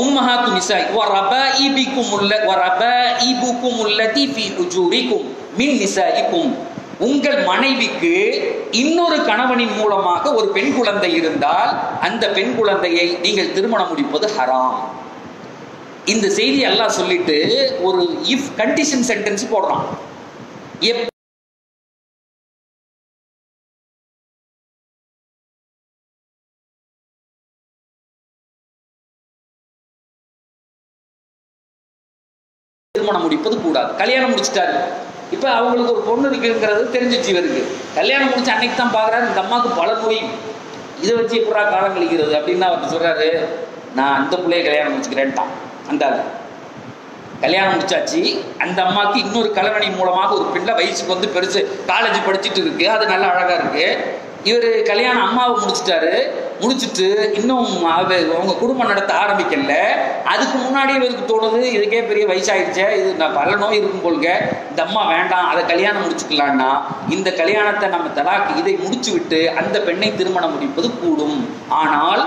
உம்மஹாத்து நிசாஇ வரபாஇபிக்கும் வரபாஇபுக்கும் அல்லதி ஃபீ ஹுஜூரிக்கும் மின் நிசாஇக்கும். உங்கள் மனைவிக்கு இன்னொரு கணவனின் மூலமாக ஒரு பெண் குழந்தை இருந்தால் அந்த பெண் குழந்தையை நீங்கள் திருமணம் முடிப்பது ஹராம். இந்த செய்தி அல்லாஹ் சொல்லிட்டு ஒரு இஃப் கண்டிஷன் சென்டென்ஸ் போடுறான். திருமணம் முடிப்பது கூடாது. கல்யாணம் முடிச்சிட்டாரு, இப்ப அவங்களுக்கு ஒரு பொண்ணு இருக்குங்கிறது தெரிஞ்சிச்சு இவருக்கு. கல்யாணம் முடிச்ச அன்னைக்கு தான் பாக்குறாரு இந்த அம்மாவுக்கு பல நோய், இதை வச்சு எப்படா காலம் கழிக்கிறது அப்படின்னு அவர் சொல்றாரு, நான் அந்த பிள்ளைய கல்யாணம் முடிச்சுக்கிறேன்ட்டான். அந்த கல்யாணம் முடிச்சாச்சு, அந்த அம்மாவுக்கு இன்னொரு கல்யாணம் மூலமாக ஒரு பிள்ளை வயசுக்கு வந்து பெருசு காலேஜ் படிச்சுட்டு இருக்கு, அது நல்லா அழகா இருக்கு. இவர் கல்யாணம் அம்மாவை முடிச்சுட்டாரு, முடிச்சுட்டு இன்னும் அவங்க குடும்பம் நடத்த ஆரம்பிக்கல. அதுக்கு முன்னாடி இவருக்கு தோணுது இதுக்கே பெரிய வயசாயிடுச்சே, இது நான் பல நோய் இருக்கும் போலுங்க, இந்த அம்மா வேண்டாம், அதை கல்யாணம் முடிச்சுக்கலான்னா இந்த கல்யாணத்தை நம்ம தலாக்கு இதை முடிச்சு விட்டு அந்த பெண்ணை திருமணம் முடிப்பது கூடும். ஆனால்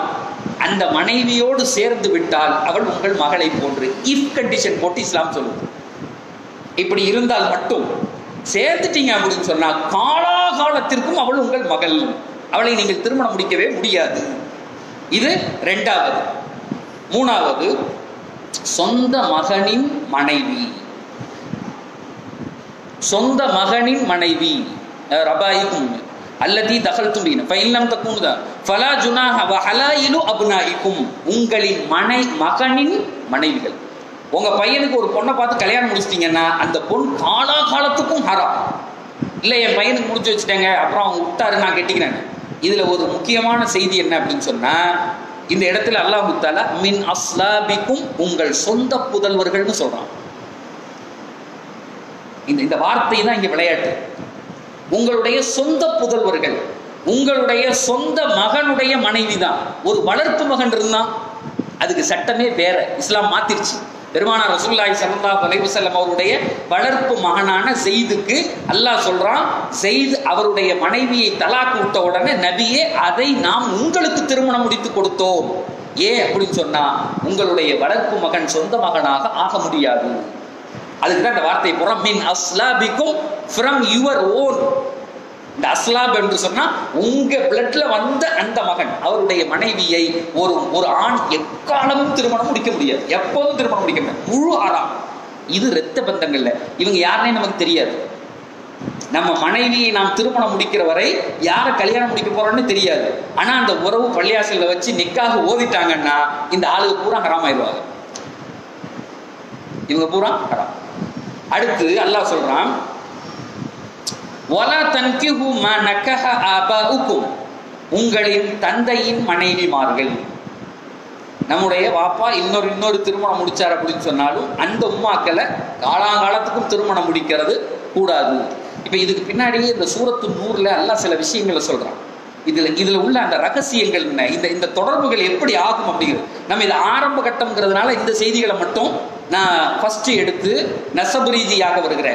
அந்த மனைவியோடு சேர்ந்து விட்டால் அவள் உங்கள் மகளை போன்று. இஃப் கண்டிஷன் போட்டு இஸ்லாம் சொல்லுது. இப்படி இருந்தால் மட்டும் சேர்த்துட்டீங்க அப்படின்னு சொன்னா காலாகாலத்திற்கும் அவள் உங்கள் மகள், அவளை நீங்கள் திருமணம் முடிக்கவே முடியாது. இது இரண்டாவது. மூணாவது, சொந்த மகனின் மனைவி. சொந்த மகனின் மனைவி ரபாயிக்கும் அல்லதி தகல்தும் பீன ஃபைன்லம் தக்கூனுதா ஃபலா ஜுனாஹ வ ஹலாயிலு அப்னாயிக்கும். உங்களின் மகனின் மனைவிகள். உங்க பையனுக்கு ஒரு பொண்ணை பார்த்து கல்யாணம் முடிச்சிட்டீங்கன்னா அந்த பொண் காலாகாலத்துக்கும் ஹராம். இல்லை என் பையனுக்கு முடிச்சு வச்சுட்டேங்க, அப்புறம் அவங்க விட்டாரு, நான் கெட்டிக்கிறேன். இதுல ஒரு முக்கியமான செய்தி என்ன அப்படின்னு சொன்னா, இந்த இடத்துல அல்லாஹ் தஆலா மின் அஸ்லாபிக்கும், உங்கள் சொந்த புதல்வர்கள்னு சொல்றான். இந்த வார்த்தை தான் இங்க விளையாட்டு. உங்களுடைய சொந்த புதல்வர்கள், உங்களுடைய சொந்த மகனுடைய மனைவி தான். ஒரு வளர்ப்பு மகன் இருந்தான், அதுக்கு சட்டமே வேற, இஸ்லாம் மாத்திருச்சு. பெருமானார் ரசூலுல்லாஹி ஸல்லல்லாஹு அலைஹி வஸல்லம் அவருடைய வளர்ப்பு மகனான ஸெய்துக்கு அல்லாஹ் சொல்றான், ஸெய்த் அவருடைய மனைவியை தலாக் விட்ட உடனே நபியே அதை நாம் உங்களுக்கு திருமணம் முடித்து கொடுத்தோம். ஏன் அப்படின்னு சொன்னா, உங்களுடைய வளர்ப்பு மகன் சொந்த மகனாக ஆக முடியாது. அதுக்கு தான் இந்த வார்த்தை போறோம், மின் அஸ்லாபிக்கும், ஃப்ரம் யுவர் ஓன். இந்த அஸ்லாப் என்று சொன்னா உங்க பிளட்ல வந்த அந்த மகன், அவருடைய மனைவியை ஒரு ஆண் எக்காலமும் திருமணம் முடிக்க முடியாது, எப்போதும் திருமணம் முடிக்க முடியாது, முழு ஆறாம். இது இரத்த பந்தங்கள்ல இவங்க யாருன்னே நமக்கு தெரியாது. நம்ம மனைவியை நாம் திருமணம் முடிக்கிற வரை யாரை கல்யாணம் முடிக்க போறோம்னு தெரியாது. ஆனா அந்த உறவு பள்ளியாசல்ல வச்சு நிக்காக ஓதிட்டாங்கன்னா இந்த ஆளுக்கு பூரா ஹராம் ஆயிடுவாங்க, இவங்க பூரா ஹராம். அடுத்து அல்லாஹ் சொல்றான், வலா தன்கிஹு மா நக்கஹ ஆபாஉக்கும், உங்களின் தந்தையின் மனைவிமார்கள். நம்முடைய வாப்பா இன்னொரு திருமணம் முடிச்சார் அப்படின்னு சொன்னாலும் அந்த உம்மாக்களை காலாகாலத்துக்கும் திருமணம் முடிக்கிறது கூடாது. இப்ப இதுக்கு பின்னாடியே இந்த சூரத்து நூர்ல அல்லாஹ் சில விஷயங்களை சொல்றான். இதுல உள்ள அந்த ரகசியங்கள் என்ன, இந்த தொடர்புகள் எப்படி ஆகும் அப்படிங்கிறது. நம்ம இது ஆரம்ப கட்டம்ங்கிறதுனால இந்த செய்திகளை மட்டும் நான் ஃபர்ஸ்ட் எடுத்து நசபு ரீதியாக வருகிற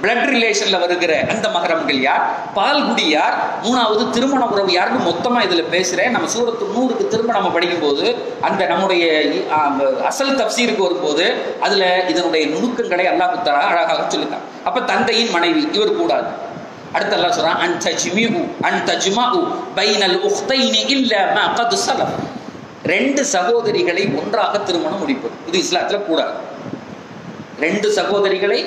பிளட் ரிலேஷன்ல வருகிற அந்த மகரம்கள் யார், பால்குடி யார், மூணாவது திருமண உறவு யாருன்னு மொத்தமா இதுல பேசுறேன். நம்ம சூரத்து நூருக்கு திரும்ப நம்ம படிக்கும் போது அந்த நம்முடைய அசல் தப்சீருக்கு வரும்போது அதுல இதனுடைய நுணுக்கங்களை அல்லாஹ் தஆலா அழகாக சொல்லிட்டான். அப்ப தந்தையின் மனைவி இவர் கூடாது. அடுத்து அல்லாஹ் சொல்றான், அன் தஜ்மஉ பைனல் உக்தைனி இல்லா மா கத் ஸலஃப். ரெண்டு சகோதரிகளை ஒன்றாக திருமணம் முடிப்பது இது இஸ்லாத்துல கூடாது. ரெண்டு சகோதரிகளை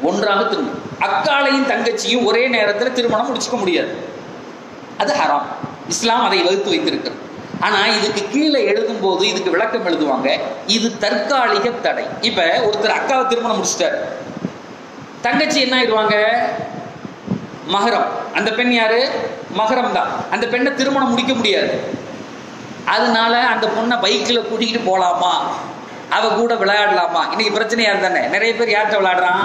ஒன்றாக திருமணம், அக்காளையும் தங்கச்சியும் ஒரே நேரத்தில் திருமணம் முடிச்சுக்க முடியாது, அது ஹராம். இஸ்லாம் அதை வகுத்து வைத்திருக்கிறது. ஆனா இதுக்கு கீழே எழுதும் போது இதுக்கு விளக்கம் எழுதுவாங்க, இது தற்காலிக தடை. இப்ப ஒருத்தர் அக்காவை திருமணம் முடிச்சிட்டாரு, தங்கச்சி என்ன ஆயிடுவாங்க, மஹரம். அந்த பெண் யாரு, மஹரம் தான். அந்த பெண்ணை திருமணம் முடிக்க முடியாது. அதனால அந்த பொண்ணை பைக்கில் கூட்டிகிட்டு போகலாமா, அவ கூட விளையாடலாமா, இன்னைக்கு பிரச்சனையா இருந்தானே. நிறைய பேர் யார்கிட்ட விளையாடுறான்,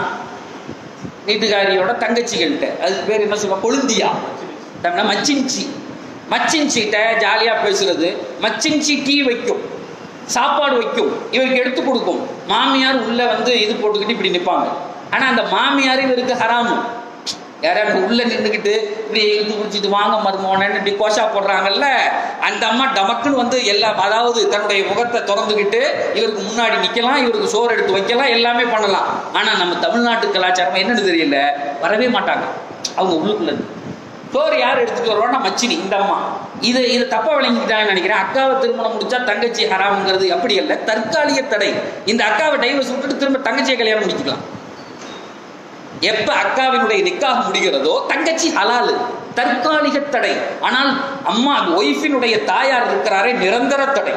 வீட்டுக்காரியோட தங்கச்சிகள்கிட்ட. அதுக்கு பேர் என்ன சொல்லுவாங்க, கொழுந்தியா, மச்சின்சிட்ட ஜாலியா பேசுறது. மச்சின்சி டீ வைக்கும், சாப்பாடு வைக்கும், இவருக்கு எடுத்து கொடுக்கும். மாமியார் உள்ள வந்து இது போட்டுக்கிட்டு இப்படி நிற்பாங்க. ஆனா அந்த மாமியார் இவருக்கு ஹராமு. யாராவது உள்ள நின்றுக்கிட்டு இப்படி இழுத்து குடிச்சிட்டு வாங்க மருமோனன்னு இப்படி கோஷா போடுறாங்கல்ல, அந்த அம்மா டமக்குன்னு வந்து எல்லாம், அதாவது தன்னுடைய முகத்தை திறந்துக்கிட்டு இவருக்கு முன்னாடி நிற்கலாம், இவருக்கு சோறு எடுத்து வைக்கலாம், எல்லாமே பண்ணலாம். ஆனால் நம்ம தமிழ்நாட்டு கலாச்சாரம் என்னன்னு தெரியல, வரவே மாட்டாங்க. அவங்க உள்ளுக்குள்ள சோறு யார் எடுத்துட்டு வருவான்னா மச்சினி, இந்த அம்மா. இதை தப்பா விளங்கிட்டாங்கன்னு நினைக்கிறேன். அக்காவை திருமணம் முடிச்சா தங்கச்சி ஹராமுங்கிறது அப்படி அல்ல, தற்காலிக தடை. இந்த அக்காவை டைவர்ஸ் விட்டுட்டு திரும்ப தங்கச்சியை கல்யாணம் முடிச்சுக்கலாம். எப்ப அக்காவினுடைய நிக்காக முடிகிறதோ தங்கச்சி ஹலாலு, தற்காலிக தடை. ஆனால் அம்மா ஒய்ஃபினுடைய தாயார் இருக்கிறாரே நிரந்தர தடை.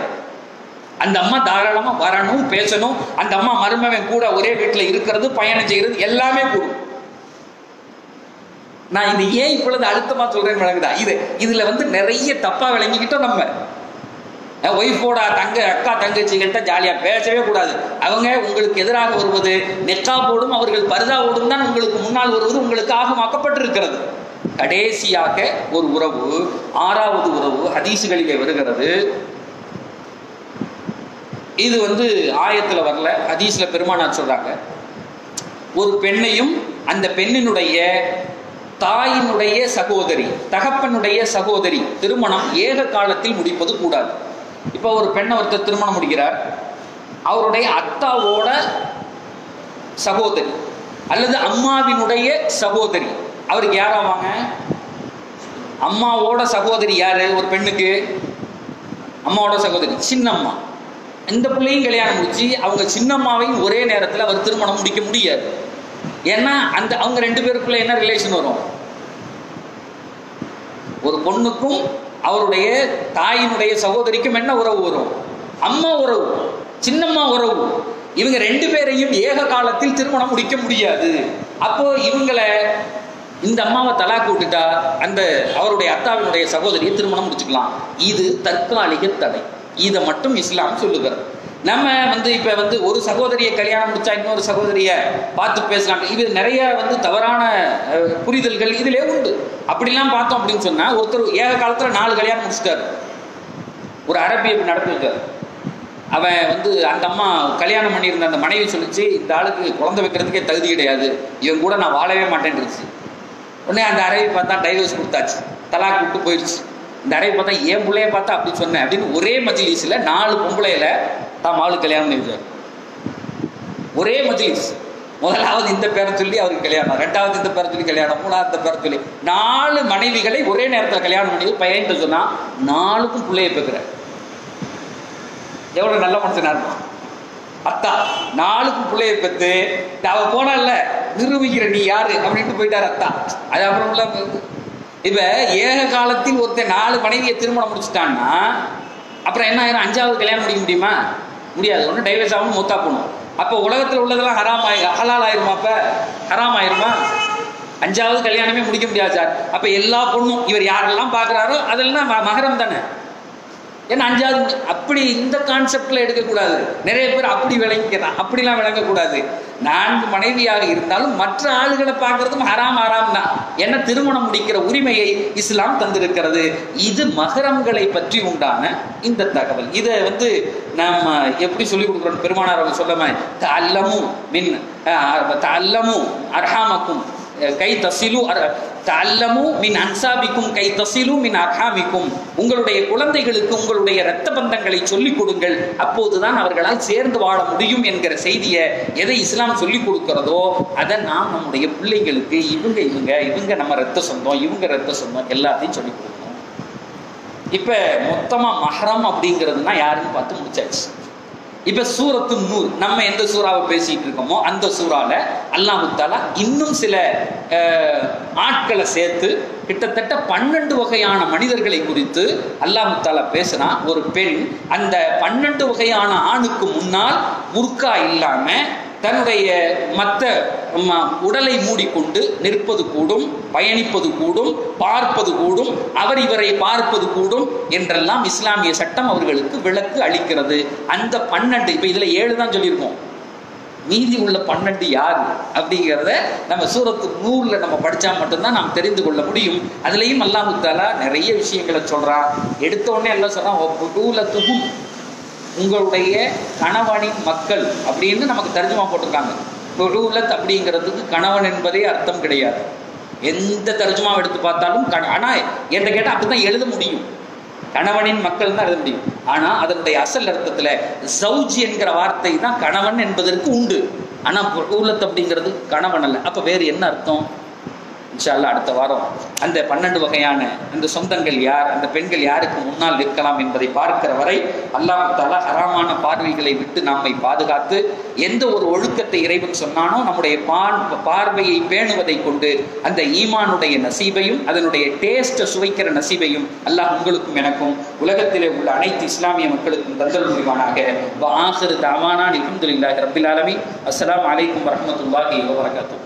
அந்த அம்மா தாராளமா வரணும், பேசணும். அந்த அம்மா மருமகன் கூட ஒரே வீட்டில் இருக்கிறது, பயணம் செய்யறது எல்லாமே கூடும். நான் இது ஏன் இப்பொழுது அழுத்தமா சொல்றேன்னு விளங்குதா, இதுல வந்து நிறைய தப்பா விளங்கிக்கிட்டோம். நம்ம ஒய்ஃபோட அக்கா தங்கச்சிகிட்ட ஜாலியா பேசவே கூடாது. அவங்க உங்களுக்கு எதிராக வருவது நெக்காபோடும் அவர்கள் பர்தாவோடும் தான் உங்களுக்கு முன்னால் வருவது உங்களுக்கு ஆகமாக்கப்பட்டிருக்கிறது. கடைசியாக ஒரு உறவு, ஆறாவது உறவு ஹதீசுகளிலே வருகிறது. இது வந்து ஆயத்துல வரல, ஹதீஸ்ல பெருமானார் சொல்றாங்க, ஒரு பெண்ணையும் அந்த பெண்ணினுடைய தாயினுடைய சகோதரி, தகப்பனுடைய சகோதரி திருமணம் ஏக காலத்தில் முடிப்பது கூடாது. இப்போ ஒரு பெண்ணை ஒருத்தர் திருமணம் முடிக்கிறார், அவருடைய அத்தாவோட சகோதரி அல்லது அம்மாவினுடைய சகோதரி, அவருக்கு யாராவாங்க? அம்மாவோட சகோதரி யாரு? ஒரு பெண்ணுக்கு அம்மாவோட சகோதரி சின்னம்மா. இந்த பிள்ளையும் கல்யாணம் முடிச்சு அவங்க சின்னம்மாவையும் ஒரே நேரத்தில் அவர் திருமணம் முடிக்க முடியாது. ஏன்னா அவங்க 2 பேருக்குள்ள என்ன ரிலேஷன் வரும்? ஒரு பொண்ணுக்கும் அவருடைய தாயினுடைய சகோதரிக்கும் என்ன உறவு வரும்? அம்மா உறவு, சின்னம்மா உறவு. இவங்க 2 பேரையும் ஏக காலத்தில் திருமணம் முடிக்க முடியாது. அப்போ இவங்களை இந்த அம்மாவை தலாக்கு விட்டுட்டா அந்த அவருடைய அத்தாவினுடைய சகோதரியை திருமணம் முடிச்சுக்கலாம். இது தற்காலிக தடை. இதை மட்டும் இஸ்லாம் சொல்லுகிறது. நம்ம இப்ப ஒரு சகோதரியை கல்யாணம் முடிச்சா இன்னொரு சகோதரியை பார்த்து பேசலாம். இது நிறைய தவறான புரிதல்கள் இதிலே உண்டு. அப்படிலாம் பார்த்தோம் அப்படின்னு சொன்னா, ஒருத்தர் ஏக காலத்துல 4 கல்யாணம் முடிச்சிட்டாரு. ஒரு அரபியை நடத்தி வச்சார். அவன் அந்த அம்மா கல்யாணம் பண்ணியிருந்த அந்த மனைவி சொல்லிச்சு, இந்த ஆளுக்கு குழந்தை வைக்கிறதுக்கே தகுதி கிடையாது, இவன் கூட நான் வாழவே மாட்டேன்ருச்சு. உடனே அந்த அரபி பார்த்தா டைவர்ஸ் கொடுத்தாச்சு, தலாக் விட்டு போயிடுச்சு. இந்த அரபி பார்த்தா என் பிள்ளைய பார்த்தா அப்படி சொன்னேன் அப்படின்னு ஒரே மஜ்லிஸ்ல 4 பொம்பளையில தான் மாலு கல்யாணம் பண்ணிருக்காரு. ஒரே மஜ்லிஸ். முதலாவது இந்த பேரை சொல்லி அவருக்கு கல்யாணம், 2வது இந்த பேரை சொல்லி கல்யாணம், 3வது இந்த பேரை சொல்லி 4 மனைவிகளை ஒரே நேரத்தில் கல்யாணம் பண்ணி பையன் சொன்னா 4க்கும் பிள்ளைய பெக்குற. எவ்வளவு நல்ல மனுஷனா இருக்கும் அத்தா. 4க்கும் பிள்ளைய பெற்று அவ போனால நிரூபிக்கிற நீ யாரு அப்படின்ட்டு போயிட்டார் அத்தா. அது அப்புறம் இப்ப ஏக காலத்தில் ஒருத்தர் 4 மனைவியை திருமணம் முடிச்சுட்டான்னா அப்புறம் என்ன ஆயிரும்? 5வது கல்யாணம் முடிக்க முடியுமா? முடியாது. ஒன்றும் டைவர்ஸ் ஆகணும், மூத்தா போகணும். அப்போ உலகத்தில் உள்ளதெல்லாம் ஹலால் ஆயிருமா? அப்ப ஹராம் ஆயிருமா? 5வது கல்யாணமே முடிக்க முடியாது சார். அப்ப எல்லா பொண்ணும் இவர் யாரெல்லாம் பாக்குறாரோ அதெல்லாம் மகரம் தானே. ஏன்னா 5வது அப்படி இந்த கான்செப்ட்ல எடுக்கக்கூடாது. நிறைய பேர் அப்படி விளங்கிக்கிறான். அப்படிலாம் விளங்கக்கூடாது. 4 மனைவியாக இருந்தாலும் மற்ற ஆளுகளை பார்க்கறதும் ஹராம் தான். என்ன திருமணம் முடிக்கிற உரிமையை இஸ்லாம் தந்திருக்கிறது. இது மகரம்களை பற்றி உண்டான இந்த தகவல். இதை நம்ம எப்படி சொல்லிக் கொடுக்குறோம்? பெருமானார் அவங்க சொல்லாம தஅல்லமு அர்ஹாமக்கும் கை தசிலு தஅல்லமு மின் அன்சாபிக்கும் கை தசிலு மின் அர்ஹாமிக்கும். உங்களுடைய குழந்தைகளுக்கு உங்களுடைய இரத்த பந்தங்களை சொல்லிக் கொடுங்கள், அப்போதுதான் அவர்களால் சேர்ந்து வாழ முடியும் என்கிற செய்தியை எதை இஸ்லாம் சொல்லிக் கொடுக்கிறதோ அதை நாம் நம்முடைய பிள்ளைங்களுக்கு இவங்க நம்ம இரத்த சொந்தம், இவங்க இரத்த சொந்தம் எல்லாத்தையும் சொல்லிக் கொடுக்கணும். இப்ப மொத்தமா மஹரம் அப்படிங்கிறதுனா யாருன்னு பார்த்து முடிச்சாச்சு. இப்ப சூரத்து நூர், நம்ம எந்த சூறாவை பேசிட்டு இருக்கோமோ அந்த சூறால அல்லாஹ் தஆலா இன்னும் சில ஆட்களை சேர்த்து கிட்டத்தட்ட 12 வகையான மனிதர்களை குறித்து அல்லாஹ் தஆலா பேசினா. ஒரு பெண் அந்த 12 வகையான ஆணுக்கு முன்னால் புர்கா இல்லாம தன்னுடைய மற்ற உடலை மூடிக்கொண்டு நிற்பது கூடும், பயணிப்பது கூடும், பார்ப்பது கூடும், அவர் இவரை பார்ப்பது கூடும் என்றெல்லாம் இஸ்லாமிய சட்டம் அவர்களுக்கு விலக்கு அளிக்கிறது. அந்த 12 இப்ப இதுல 7 தான் சொல்லியிருக்கோம். மீதி உள்ள 12 யார் அப்படிங்கிறத நம்ம சூரத்து நூர்ல நம்ம படிச்சா மட்டும்தான் நாம் தெரிந்து கொள்ள முடியும். அதுலயும் அல்லாஹ் தஆலா நிறைய விஷயங்களை சொல்றான். எடுத்த உடனே எல்லாம் சொல்றான், உங்களுடைய கணவனின் மக்கள் அப்படின்னு நமக்கு தர்ஜுமா போட்டிருக்காங்க. தொழுலத் அப்படிங்கிறதுக்கு கணவன் என்பதே அர்த்தம் கிடையாது. எந்த தர்ஜுமா எடுத்து பார்த்தாலும் ஆனா என்ன கேட்டால் அப்படிதான் எழுத முடியும். கணவனின் மக்கள் தான் எழுத முடியும். ஆனா அதனுடைய அசல் அர்த்தத்துல ஜௌஜ் என்கிற வார்த்தை தான் கணவன் என்பதற்கு உண்டு. ஆனா தொழுலத் அப்படிங்கிறது கணவன் அல்ல. அப்ப வேறு என்ன அர்த்தம்? இன்ஷா அல்லாஹ் அடுத்த வாரம் அந்த 12 வகையான அந்த சொந்தங்கள் யார், அந்த பெண்கள் யாருக்கு முன்னால் நிற்கலாம் என்பதை பார்க்கிற வரை அல்லாஹ் தஆலா ஹராமான பார்வைகளை விட்டு நம்மை பாதுகாத்து எந்த ஒரு ஒழுக்கத்தை இறைவன் சொன்னானோ நம்முடைய பார்வையை பேணுவதை கொண்டு அந்த ஈமானுடைய நசீபையும் அதனுடைய டேஸ்ட்டை சுவைக்கிற நசீபையும் அல்லாஹ் உங்களுக்கும் எனக்கும் உலகத்திலே உள்ள அனைத்து இஸ்லாமிய மக்களுக்கும் தந்தல் புரிவானாக. வ ஆகிரு தஅவானா அல்ஹம்துலில்லாஹி ரப்பில் ஆலமீன். அஸ்ஸலாமு அலைக்கும் வரஹ்மத்துல்லாஹி வபரகாத்துஹு.